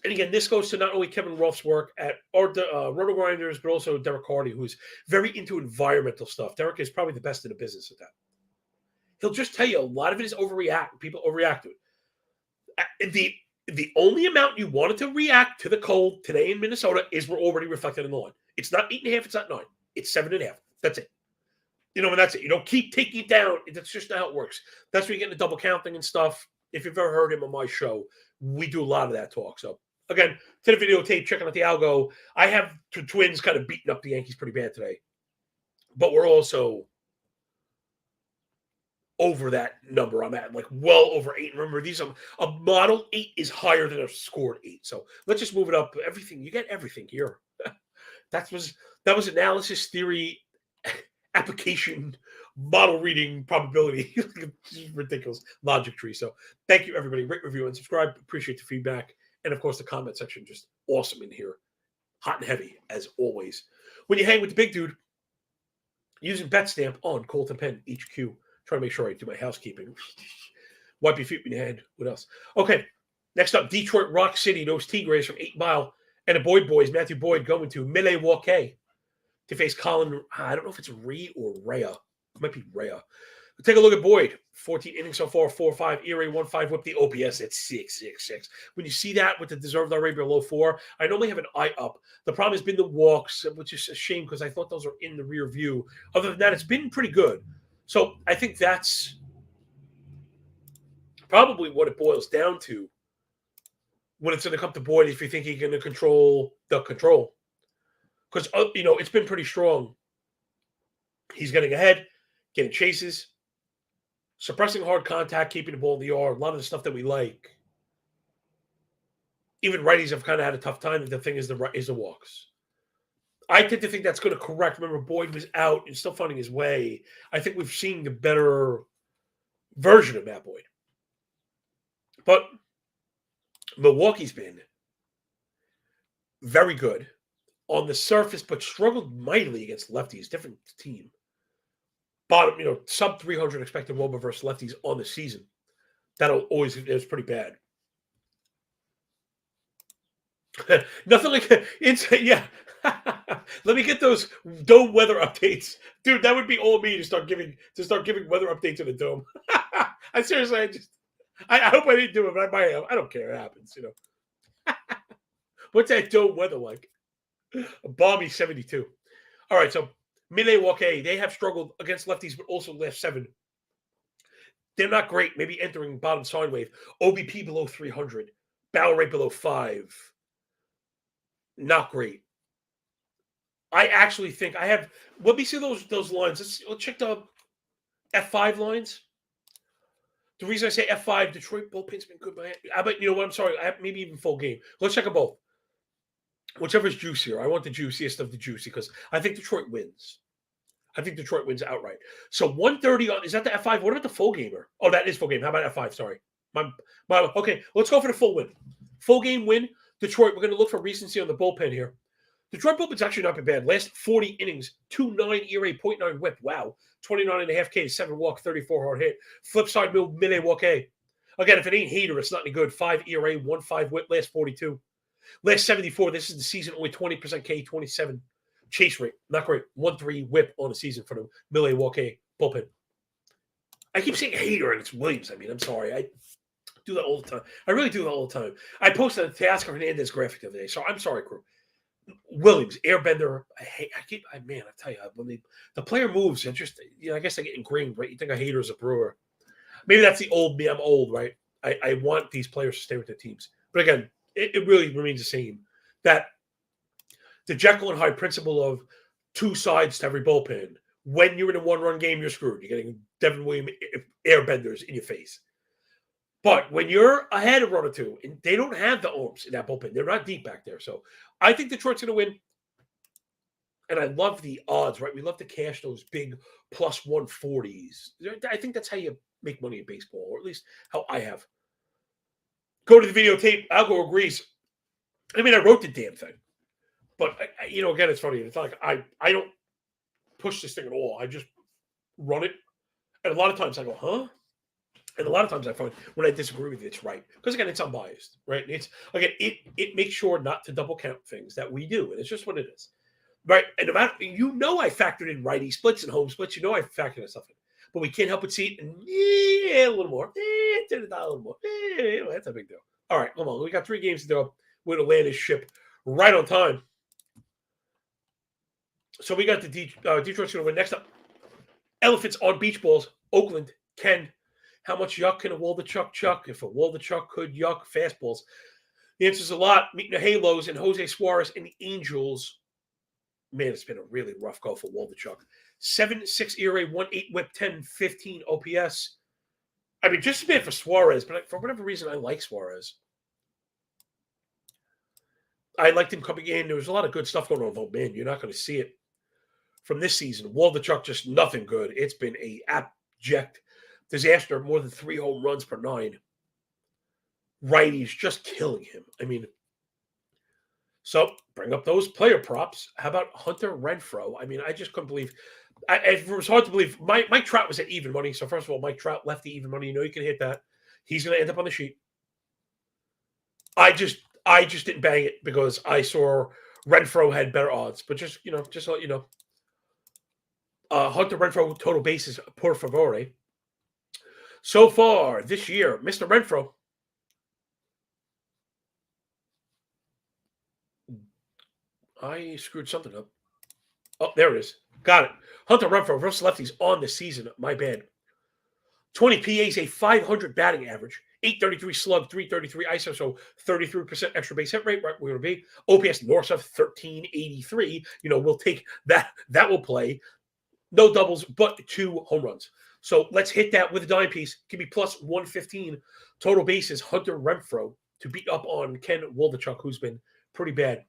and again, this goes to not only Kevin Rolfe's work at Roto Grinders, but also Derek Hardy, who's very into environmental stuff. Derek is probably the best in the business at that. He'll just tell you a lot of it is overreact. People overreact to it. The only amount you wanted to react to the cold today in Minnesota is we're already reflected in the line. It's not 8.5. It's not 9. It's 7.5. That's it. And that's it. You don't keep taking it down. That's just not how it works. That's where you get into double counting and stuff. If you've ever heard him on my show, we do a lot of that talk. So, again, to the videotape, checking out the algo. I have the Twins kind of beating up the Yankees pretty bad today. But we're also over that number I'm at, like well over 8. Remember, a model 8 is higher than a scored 8. So let's just move it up. Everything, you get everything here. that was analysis, theory, application, model reading, probability. Ridiculous logic tree. So thank you, everybody. Rate, review, and subscribe. Appreciate the feedback. And, of course, the comment section, just awesome in here. Hot and heavy, as always. When you hang with the big dude, using BetStamp on Colton Penn HQ. Trying to make sure I do my housekeeping. Wipe your feet in your hand. What else? Okay. Next up, Detroit Rock City. Those Tigres from 8 Mile. And the Boyd boys, Matthew Boyd, going to Milwaukee to face Colin. I don't know if it's Rhea or Rhea. It might be Rhea. But take a look at Boyd. 14 innings so far, 4.5 ERA, 1.5 whip. The OPS at 6.66. When you see that with the deserved RA below 4, I normally have an eye up. The problem has been the walks, which is a shame because I thought those were in the rear view. Other than that, it's been pretty good. So I think that's probably what it boils down to when it's going to come to Boyd. If you think he's going to control the control, because it's been pretty strong. He's getting ahead, getting chases, suppressing hard contact, keeping the ball in the yard. A lot of the stuff that we like. Even righties have kind of had a tough time. The thing is the walks. I tend to think that's going to correct. Remember, Boyd was out and still finding his way. I think we've seen the better version of Matt Boyd. But Milwaukee's been very good on the surface, but struggled mightily against lefties. Different team. Bottom, sub 300 expected WOBA versus lefties on the season. That'll always is pretty bad. Nothing like yeah. Let me get those dome weather updates, dude. That would be all me to start giving weather updates in the dome. I seriously, I hope I didn't do it, but I might have. I don't care. It happens, What's that dome weather like? A balmy 72. All right, so Milwaukee, they have struggled against lefties, but also last 7. They're not great. Maybe entering bottom sine wave. OBP below 300. Barrel rate below 5. Not great. I actually think I have. Let me see those lines. Let's check the F5 lines. The reason I say F5, Detroit bullpen's been good. But you know what? I'm sorry. I have maybe even full game. Let's check them both. Whichever's juicier. I want the juiciest of the juicy because I think Detroit wins. I think Detroit wins outright. So 130 on, is that the F5? What about the full gamer? Oh, that is full game. How about F5? Sorry. Okay, let's go for the full win. Full game win. Detroit, we're going to look for recency on the bullpen here. Detroit bullpen's actually not been bad. Last 40 innings, 2.9 ERA, 0.9 whip. Wow. 29.5 Ks, 7 walk, 34 hard hit. Flip side, Milwaukee. Again, if it ain't Hater, it's not any good. 5 ERA, 1.5 whip, last 42. Last 74, this is the season, only 20% K, 27 chase rate. Not great. 1.3 whip on the season for the Milwaukee bullpen. I keep saying Hater, and it's Williams. I mean, I'm sorry. I do that all the time. I really do that all the time. I posted a Teoscar Hernandez graphic the other day, so I'm sorry, crew. Williams, airbender. I tell you, when the player moves, it just, I guess I get ingrained, right? You think a Hater is a Brewer. Maybe that's the old me. I'm old, right? I want these players to stay with their teams. But again, it really remains the same. That the Jekyll and Hyde principle of 2 sides to every bullpen. When you're in a 1-run game, you're screwed. You're getting Devin Williams airbenders in your face. But when you're ahead of run or 2, and they don't have the arms in that bullpen, they're not deep back there. So I think Detroit's going to win. And I love the odds, right? We love to cash those big plus 140s. I think that's how you make money in baseball, or at least how I have. Go to the videotape. Algo agrees. I mean, I wrote the damn thing. But, again, it's funny. It's not like I don't push this thing at all. I just run it. And a lot of times I go, huh? And a lot of times I find when I disagree with it, it's right. Because, again, it's unbiased, right? It's, again, it makes sure not to double count things that we do. And it's just what it is. Right? And no matter, I factored in righty splits and home splits. I factored that stuff in. But we can't help but see it. And a little more. Turn it down a little more. That's a big deal. All right, come on. We got 3 games to go. We're going to land this ship right on time. So we got the Detroit's going to win. Next up, Elephants on beach balls. Oakland, Ken. How much yuck can a Waldichuk chuck? If a Waldichuk could yuck fastballs. The answer's a lot. Meeting the Halos and Jose Suarez and the Angels. Man, it's been a really rough go for Waldichuk. 7.6 ERA, 1.8 whip, 10.15 OPS. I mean, just a bit for Suarez, but for whatever reason, I like Suarez. I liked him coming in. There was a lot of good stuff going on, though, man. You're not going to see it from this season. Waldichuk, just nothing good. It's been a abject disaster. More than 3 home runs per 9. Righties just killing him. I mean, so bring up those player props. How about Hunter Renfroe? I mean, I just couldn't believe. It was hard to believe. Mike Trout was at even money. So first of all, Mike Trout left the even money. You can hit that. He's going to end up on the sheet. I just didn't bang it because I saw Renfroe had better odds. But just to let you know, Hunter Renfroe total bases por favore. So far this year, Mr. Renfroe. I screwed something up. Oh, there it is. Got it. Hunter Renfroe versus lefties on the season. My bad. 20 PAs, a 500 batting average, 833 slug, 333 ISO, so 33% extra base hit rate, right where it'll be. OPS north of 1383. We'll take that. That will play. No doubles, but 2 home runs. So let's hit that with a dime piece. Give me plus 115 total bases. Hunter Renfroe to beat up on Ken Woldichuk, who's been pretty bad.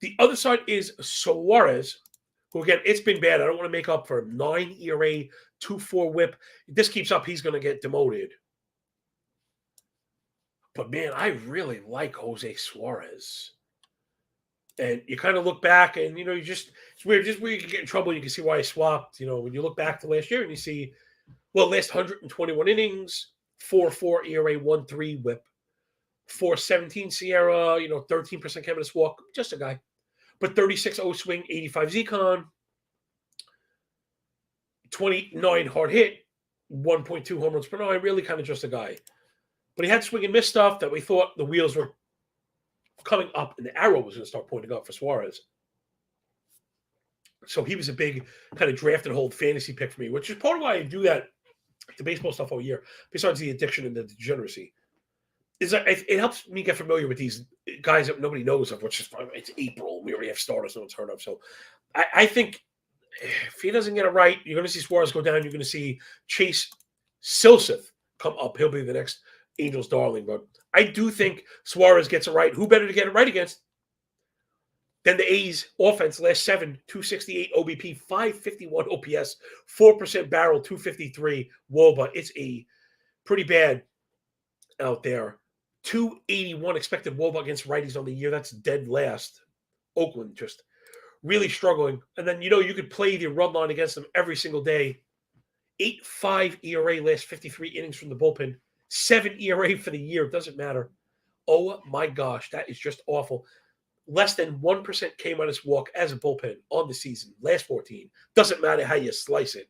The other side is Suarez, who, again, it's been bad. I don't want to make up for 9 ERA, 2.4 whip. If this keeps up, he's going to get demoted. But, man, I really like Jose Suarez. And you kind of look back and, it's weird. Just where you can get in trouble, you can see why I swapped. When you look back to last year and you see, last 121 innings, 4.4 ERA, 1.3 whip, 4.17 Sierra, 13% Cameras walk, just a guy. But 36 O swing, 85 Z-Con, 29 hard hit, 1.2 home runs per 9, really kind of just a guy. But he had swing and miss stuff that we thought the wheels were coming up and the arrow was going to start pointing up for Suarez. So he was a big kind of draft and hold fantasy pick for me, which is part of why I do that, the baseball stuff all year, besides the addiction and the degeneracy. It helps me get familiar with these guys that nobody knows of, which is fine. It's April. We already have starters no one's heard of. So I think if he doesn't get it right, you're going to see Suarez go down. You're going to see Chase Silseth come up. He'll be the next Angels darling. But I do think Suarez gets it right. Who better to get it right against than the A's offense? Last 7, 268 OBP, 551 OPS, 4% barrel, 253 WOBA. It's a pretty bad out there. 281 expected WOBA against righties on the year. That's dead last. Oakland just really struggling. And then, you could play the run line against them every single day. 8.5 ERA last 53 innings from the bullpen. 7 ERA for the year. Doesn't matter. Oh, my gosh. That is just awful. Less than 1% K minus walk as a bullpen on the season. Last 14. Doesn't matter how you slice it.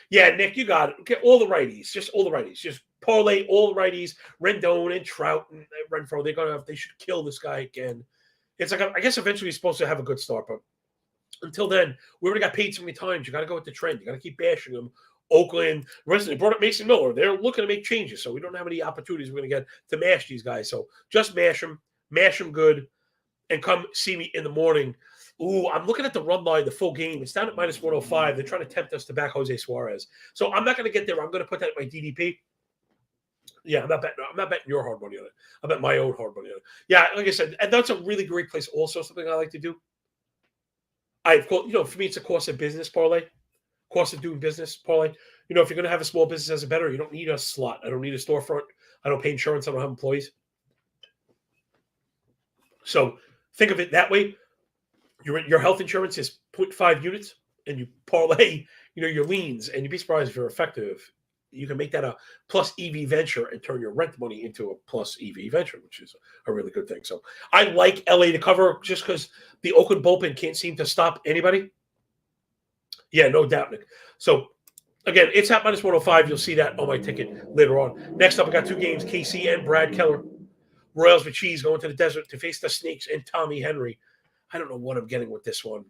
Yeah, Nick, you got it. Get all the righties. Just all the righties. Just parlay all the righties. Rendon and Trout and Renfroe. They should kill this guy again. It's like, I guess eventually he's supposed to have a good start, but until then, we already got paid so many times. You got to go with the trend. You got to keep bashing them. Oakland, they brought up Mason Miller. They're looking to make changes, so we don't have any opportunities we're going to get to mash these guys. So just mash them good, and come see me in the morning. Ooh, I'm looking at the run line, the full game. It's down at minus 105. They're trying to tempt us to back Jose Suarez. So I'm not going to get there. I'm going to put that in my DDP. Yeah, I'm not betting your hard money on it. I bet my own hard money on it. Yeah, like I said, and that's a really great place. Also, something I like to do. For me, it's a cost of business parlay. Cost of doing business parlay. If you're going to have a small business as a bettor, you don't need a slot. I don't need a storefront. I don't pay insurance. I don't have employees. So think of it that way. Your health insurance is 0.5 units, and you parlay, your liens, and you'd be surprised if you're effective. You can make that a plus EV venture and turn your rent money into a plus EV venture, which is a really good thing. So I like LA to cover just because the Oakland bullpen can't seem to stop anybody. Yeah, no doubt, Nick. So again, it's at minus 105. You'll see that on my ticket later on. Next up, I got 2 games, KC and Brad Keller. Royals with Cheese going to the desert to face the Snakes and Tommy Henry. I don't know what I'm getting with this one.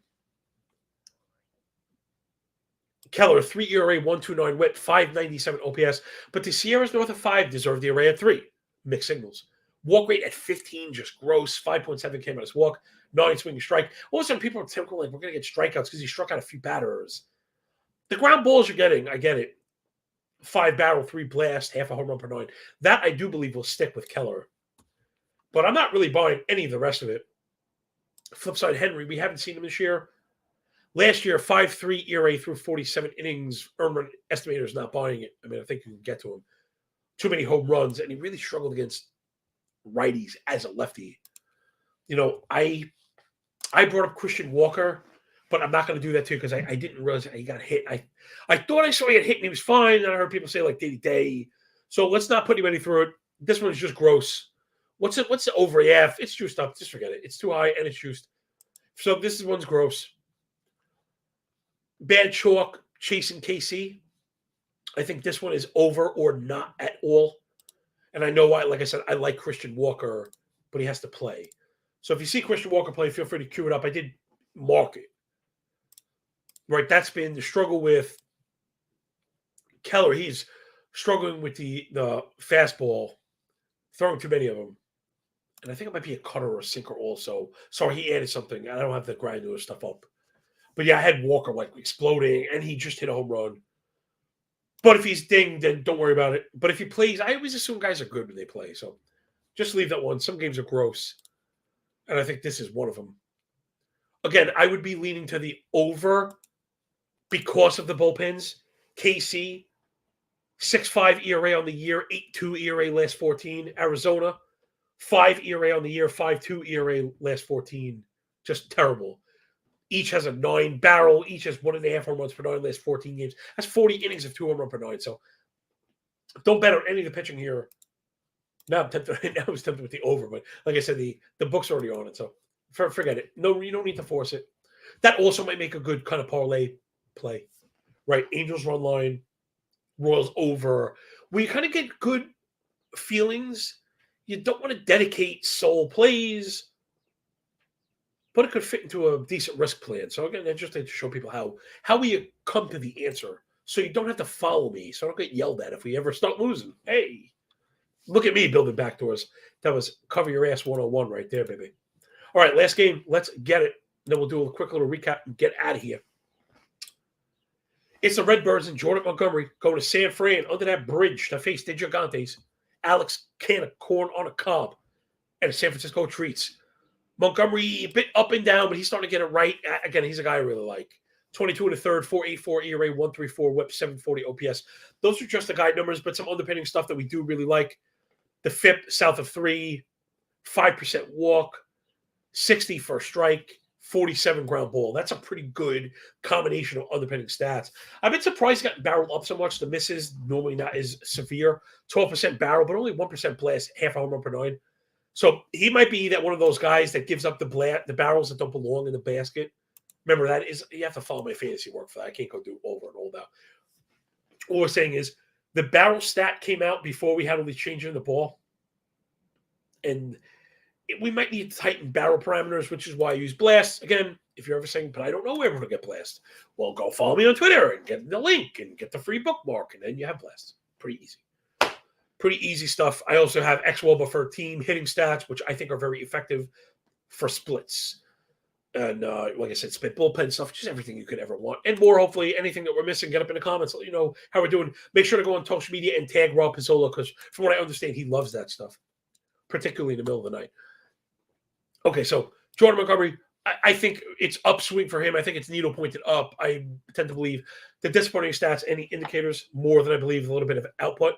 Keller, 3 ERA, 1.29 whip, 597 OPS. But the Sierras north of 5 deserve the array at 3. Mixed signals. Walk rate at 15, just gross. 5.7 K minus walk, 9 swing strike. All of a sudden, people are typical like, we're going to get strikeouts because he struck out a few batters. The ground balls you're getting, I get it. 5 barrel, 3 blast, half a home run per 9. That I do believe will stick with Keller. But I'm not really buying any of the rest of it. Flip side, Henry, we haven't seen him this year. Last year, 5.3 ERA through 47 innings. Earned run estimator is not buying it. I mean, I think you can get to him. Too many home runs, and he really struggled against righties as a lefty. I brought up Christian Walker, but I'm not going to do that too because I didn't realize he got hit. I thought I saw he got hit and he was fine. And I heard people say like day. So let's not put anybody through it. This one is just gross. What's the over? Yeah, it's juiced up. Just forget it. It's too high and it's juiced. So this one's gross. Bad chalk, chasing KC. I think this one is over or not at all. And I know why, like I said, I like Christian Walker, but he has to play. So if you see Christian Walker play, feel free to cue it up. I did mark it. right? That's been the struggle with Keller. He's struggling with the fastball, throwing too many of them. And I think it might be a cutter or a sinker also. Sorry, he added something. I don't have the granular stuff up. But yeah, I had Walker like exploding, and he just hit a home run. But if he's dinged, then don't worry about it. But if he plays, I always assume guys are good when they play. So just leave that one. Some games are gross. And I think this is one of them. Again, I would be leaning to the over because of the bullpens. KC, 6.5 ERA on the year, 8.2 ERA last 14. Arizona, 5 ERA on the year, 5.2 ERA last 14. Just terrible. Each has a 9 barrel. Each has 1.5 home runs per 9 last 14 games. That's 40 innings of 2 home runs per 9. So don't bet on any of the pitching here. Now I'm tempted. Now I was tempted with the over, but like I said, the book's already on it. So forget it. No, you don't need to force it. That also might make a good kind of parlay play, right? Angels run line, Royals over. Where you kind of get good feelings. You don't want to dedicate sole plays, but it could fit into a decent risk plan. So again, that's just to show people how we come to the answer. So you don't have to follow me. So I don't get yelled at if we ever start losing. Hey, look at me building backdoors. That was cover your ass 101 right there, baby. All right, last game. Let's get it. Then we'll do a quick little recap and get out of here. It's the Redbirds and Jordan Montgomery going to San Fran under that bridge to face the Gigantes. Alex can of corn on a cob and the San Francisco Treats. Montgomery a bit up and down, but he's starting to get it right. Again, he's a guy I really like. 22 and a third, 4.84 ERA, 1.34 WHIP, 740 OPS. Those are just the guide numbers, but some underpinning stuff that we do really like. The FIP south of 3, 5% walk, 60 for a strike, 47 ground ball. That's a pretty good combination of underpinning stats. I've been surprised he got barreled up so much. The misses normally not as severe. 12% barrel, but only 1% blast, half a home run per 9. So he might be that one of those guys that gives up the barrels that don't belong in the basket. Remember, that is, you have to follow my fantasy work for that. I can't go do over and over now. All we're saying is the barrel stat came out before we had all these changes in the ball. And we might need to tighten barrel parameters, which is why I use blast. Again, if you're ever saying, but I don't know where to get blast. Well, go follow me on Twitter and get the link and get the free bookmark, and then you have blast. Pretty easy. Pretty easy stuff. I also have XWOBA for team hitting stats, which I think are very effective for splits. And like I said, split bullpen stuff, just everything you could ever want. And more, hopefully, anything that we're missing, get up in the comments. Let you know how we're doing. Make sure to go on social media and tag Rob Pizzola, because from what I understand, he loves that stuff, particularly in the middle of the night. Okay, so Jordan Montgomery, I think it's upswing for him. I think it's needle pointed up. I tend to believe the disappointing stats, any indicators, more than I believe a little bit of output.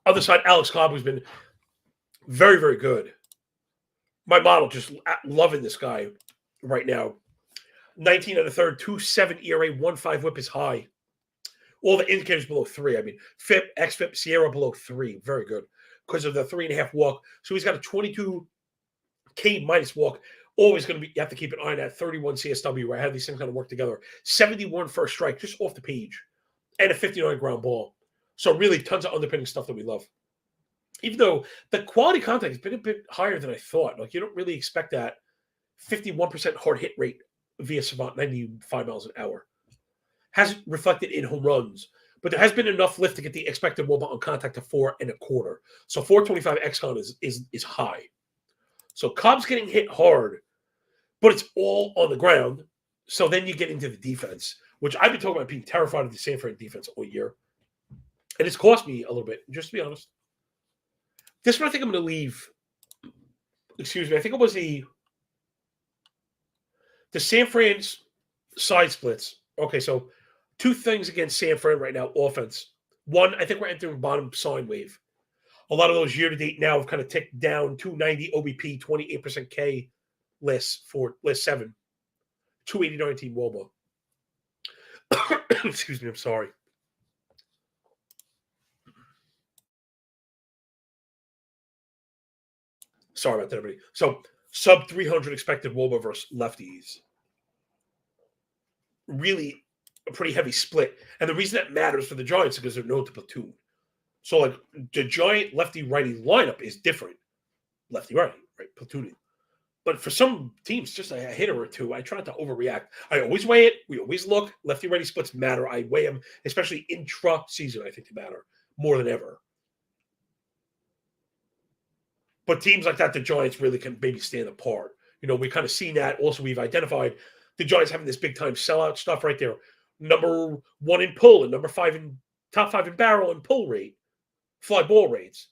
Other side, Alex Cobb, who's been very, very good. My model just loving this guy right now. 19 and a third, 2.7 ERA, 1.5 WHIP is high. All the indicators below 3. I mean, FIP, XFIP, Sierra below 3. Very good because of the 3.5 walk. So he's got a 22K minus walk. Always going to be, you have to keep an eye on that. 31 CSW, where I have these things kind of work together. 71 first strike, just off the page. And a 59 ground ball. So really tons of underpinning stuff that we love. Even though the quality contact has been a bit higher than I thought. Like, you don't really expect that 51% hard hit rate via Savant, 95 miles an hour. Hasn't reflected in home runs, but there has been enough lift to get the expected wOBA on contact to 4.25. So 425 xCon is high. So Cobb's getting hit hard, but it's all on the ground. So then you get into the defense, which I've been talking about being terrified of the San Fran defense all year. And it's cost me a little bit, just to be honest. This one I think I'm going to leave. Excuse me. I think it was the San Fran's side splits. Okay, so two things against San Fran right now, offense. One, I think we're entering bottom sine wave. A lot of those year-to-date now have kind of ticked down. 290 OBP, 28% K list 7. 289 team wOBA. Excuse me, I'm sorry. Sorry about that, everybody. So, sub 300 expected wOBA versus lefties. Really a pretty heavy split. And the reason that matters for the Giants is because they're known to platoon. So, like, the Giant lefty-righty lineup is different. Lefty-righty, right? Platooning. But for some teams, just a hitter or two, I try not to overreact. I always weigh it. We always look. Lefty-righty splits matter. I weigh them, especially intra-season, I think they matter more than ever. But teams like that, the Giants really can maybe stand apart. We kind of seen that. Also, we've identified the Giants having this big-time sellout stuff right there. Number 1 in pull and number 5 in top 5 in barrel and pull rate, fly ball rates,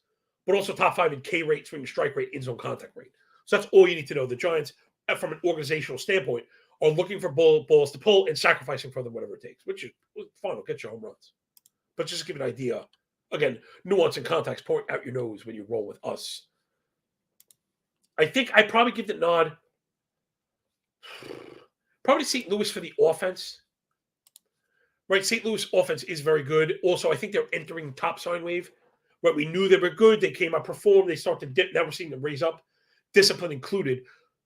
but also top 5 in K rate, swing strike rate, in zone contact rate. So that's all you need to know. The Giants, from an organizational standpoint, are looking for balls to pull and sacrificing for them whatever it takes, which is fine. It'll get you home runs. But just to give an idea, again, nuance and context point out your nose when you roll with us. I think I probably give the nod probably St. Louis for the offense. Right, St. Louis offense is very good. Also, I think they're entering top sine wave. Right, we knew they were good. They came out, performed. They start to dip. Now we're seeing them raise up. Discipline included.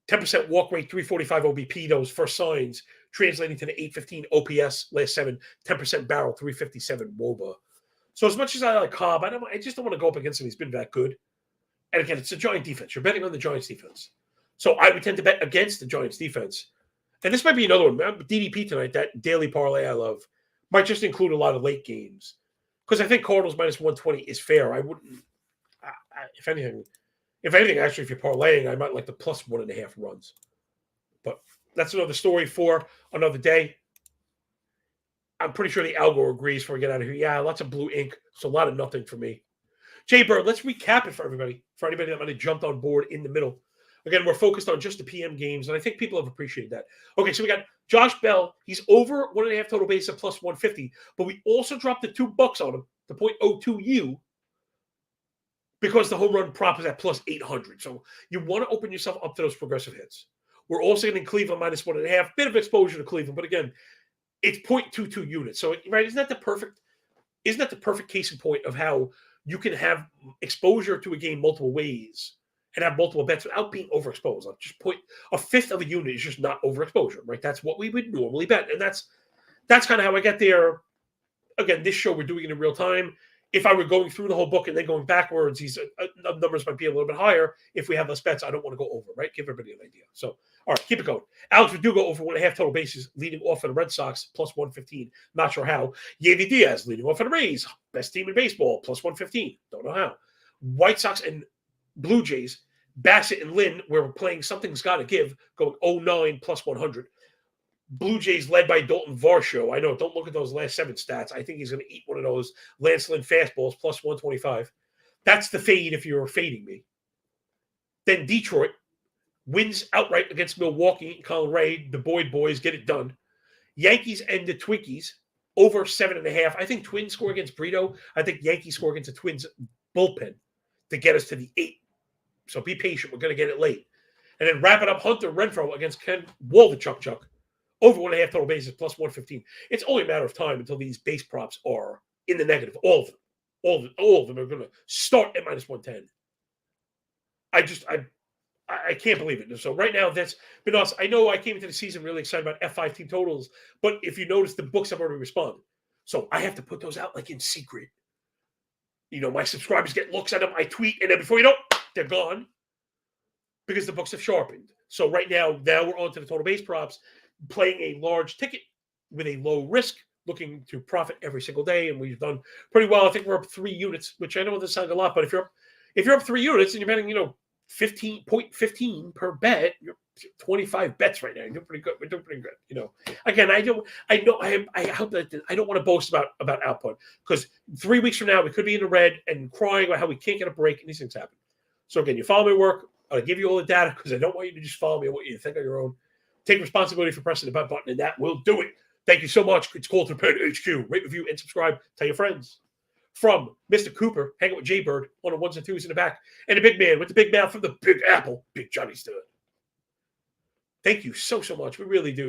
10% walk rate, 345 OBP, those first signs, translating to the 815 OPS last 7, 10% barrel, 357 WOBA. So as much as I like Cobb, I just don't want to go up against him. He's been that good. And again, it's a Giant defense. You're betting on the Giants defense. So I would tend to bet against the Giants defense. And this might be another one. DDP tonight, that daily parlay I love, might just include a lot of late games. Because I think Cardinals minus 120 is fair. I wouldn't, if anything, actually, if you're parlaying, I might like the plus 1.5 runs. But that's another story for another day. I'm pretty sure the algo agrees before we get out of here. Yeah, lots of blue ink, so a lot of nothing for me. Jay Bird, let's recap it for everybody. For anybody that might have jumped on board in the middle. Again, we're focused on just the PM games, and I think people have appreciated that. Okay, so we got Josh Bell. He's over 1.5 total base at plus 150, but we also dropped the $2 on him, the 0.02U, because the home run prop is at plus 800. So you want to open yourself up to those progressive hits. We're also getting Cleveland minus 1.5. Bit of exposure to Cleveland, but again, it's 0.22 units. So right, isn't that the perfect case in point of how you can have exposure to a game multiple ways and have multiple bets without being overexposed? Like just a fifth of a unit is just not overexposure, right? That's what we would normally bet. And that's kind of how I get there. Again, this show we're doing it in real time. If I were going through the whole book and then going backwards, these numbers might be a little bit higher. If we have less bets, I don't want to go over, right? Give everybody an idea. So, all right, keep it going. Alex Verdugo over 1.5 total bases, leading off for the Red Sox, plus 115. Not sure how. Yandy Diaz leading off for the Rays, best team in baseball, plus 115. Don't know how. White Sox and Blue Jays, Bassett and Lynn, where we're playing something's got to give, going 0-9 plus 100. Blue Jays led by Dalton Varsho. I know, don't look at those last 7 stats. I think he's going to eat one of those Lance Lynn fastballs, plus 125. That's the fade if you're fading me. Then Detroit wins outright against Milwaukee. Colin Ray, the Boyd boys, get it done. Yankees and the Twinkies over 7.5. I think Twins score against Brito. I think Yankees score against the Twins bullpen to get us to the 8. So be patient. We're going to get it late. And then wrap it up, Hunter Renfroe against Ken Waldichuk. Over 1.5 total bases, plus 115. It's only a matter of time until these base props are in the negative. All of them are going to start at minus 110. I can't believe it. So right now, that's been awesome. I know I came into the season really excited about F5 team totals, but if you notice, the books have already responded. So I have to put those out like in secret. My subscribers get looks at them. I tweet, and then before you know, they're gone because the books have sharpened. So right now we're on to the total base props. Playing a large ticket with a low risk, looking to profit every single day, and we've done pretty well. I think we're up 3 units, which I know this sounds a lot, but if you're up 3 units and you're betting, 15.15 per bet, you're 25 bets right now. You're doing pretty good. We're doing pretty good. Again, I hope that I don't want to boast about output, because 3 weeks from now we could be in the red and crying about how we can't get a break, and these things happen. So again, you follow my work. I'll give you all the data because I don't want you to just follow me. I want you to think on your own. Take responsibility for pressing the bet button, and that will do it. Thank you so much. It's called Prepared HQ. Rate, review, and subscribe. Tell your friends. From Mr. Cooper, hanging with Jay Bird on the 1s and 2s in the back, and the big man with the big mouth from the Big Apple, Big Johnny Stud. Thank you so much. We really do.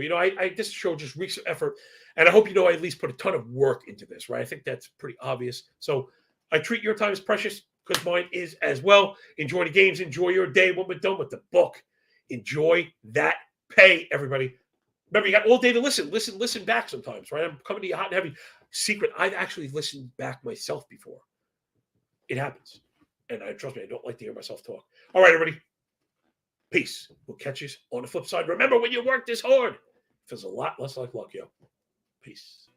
This show just reeks of effort, and I hope I at least put a ton of work into this, right? I think that's pretty obvious. So I treat your time as precious because mine is as well. Enjoy the games. Enjoy your day. When we're done with the book, enjoy that pay, everybody. Remember, you got all day to listen back sometimes, right? I'm coming to you hot and heavy. Secret, I've actually listened back myself before. It happens. And trust me, I don't like to hear myself talk. All right, everybody. Peace. We'll catch you on the flip side. Remember, when you work this hard, it feels a lot less like luck, yo. Peace.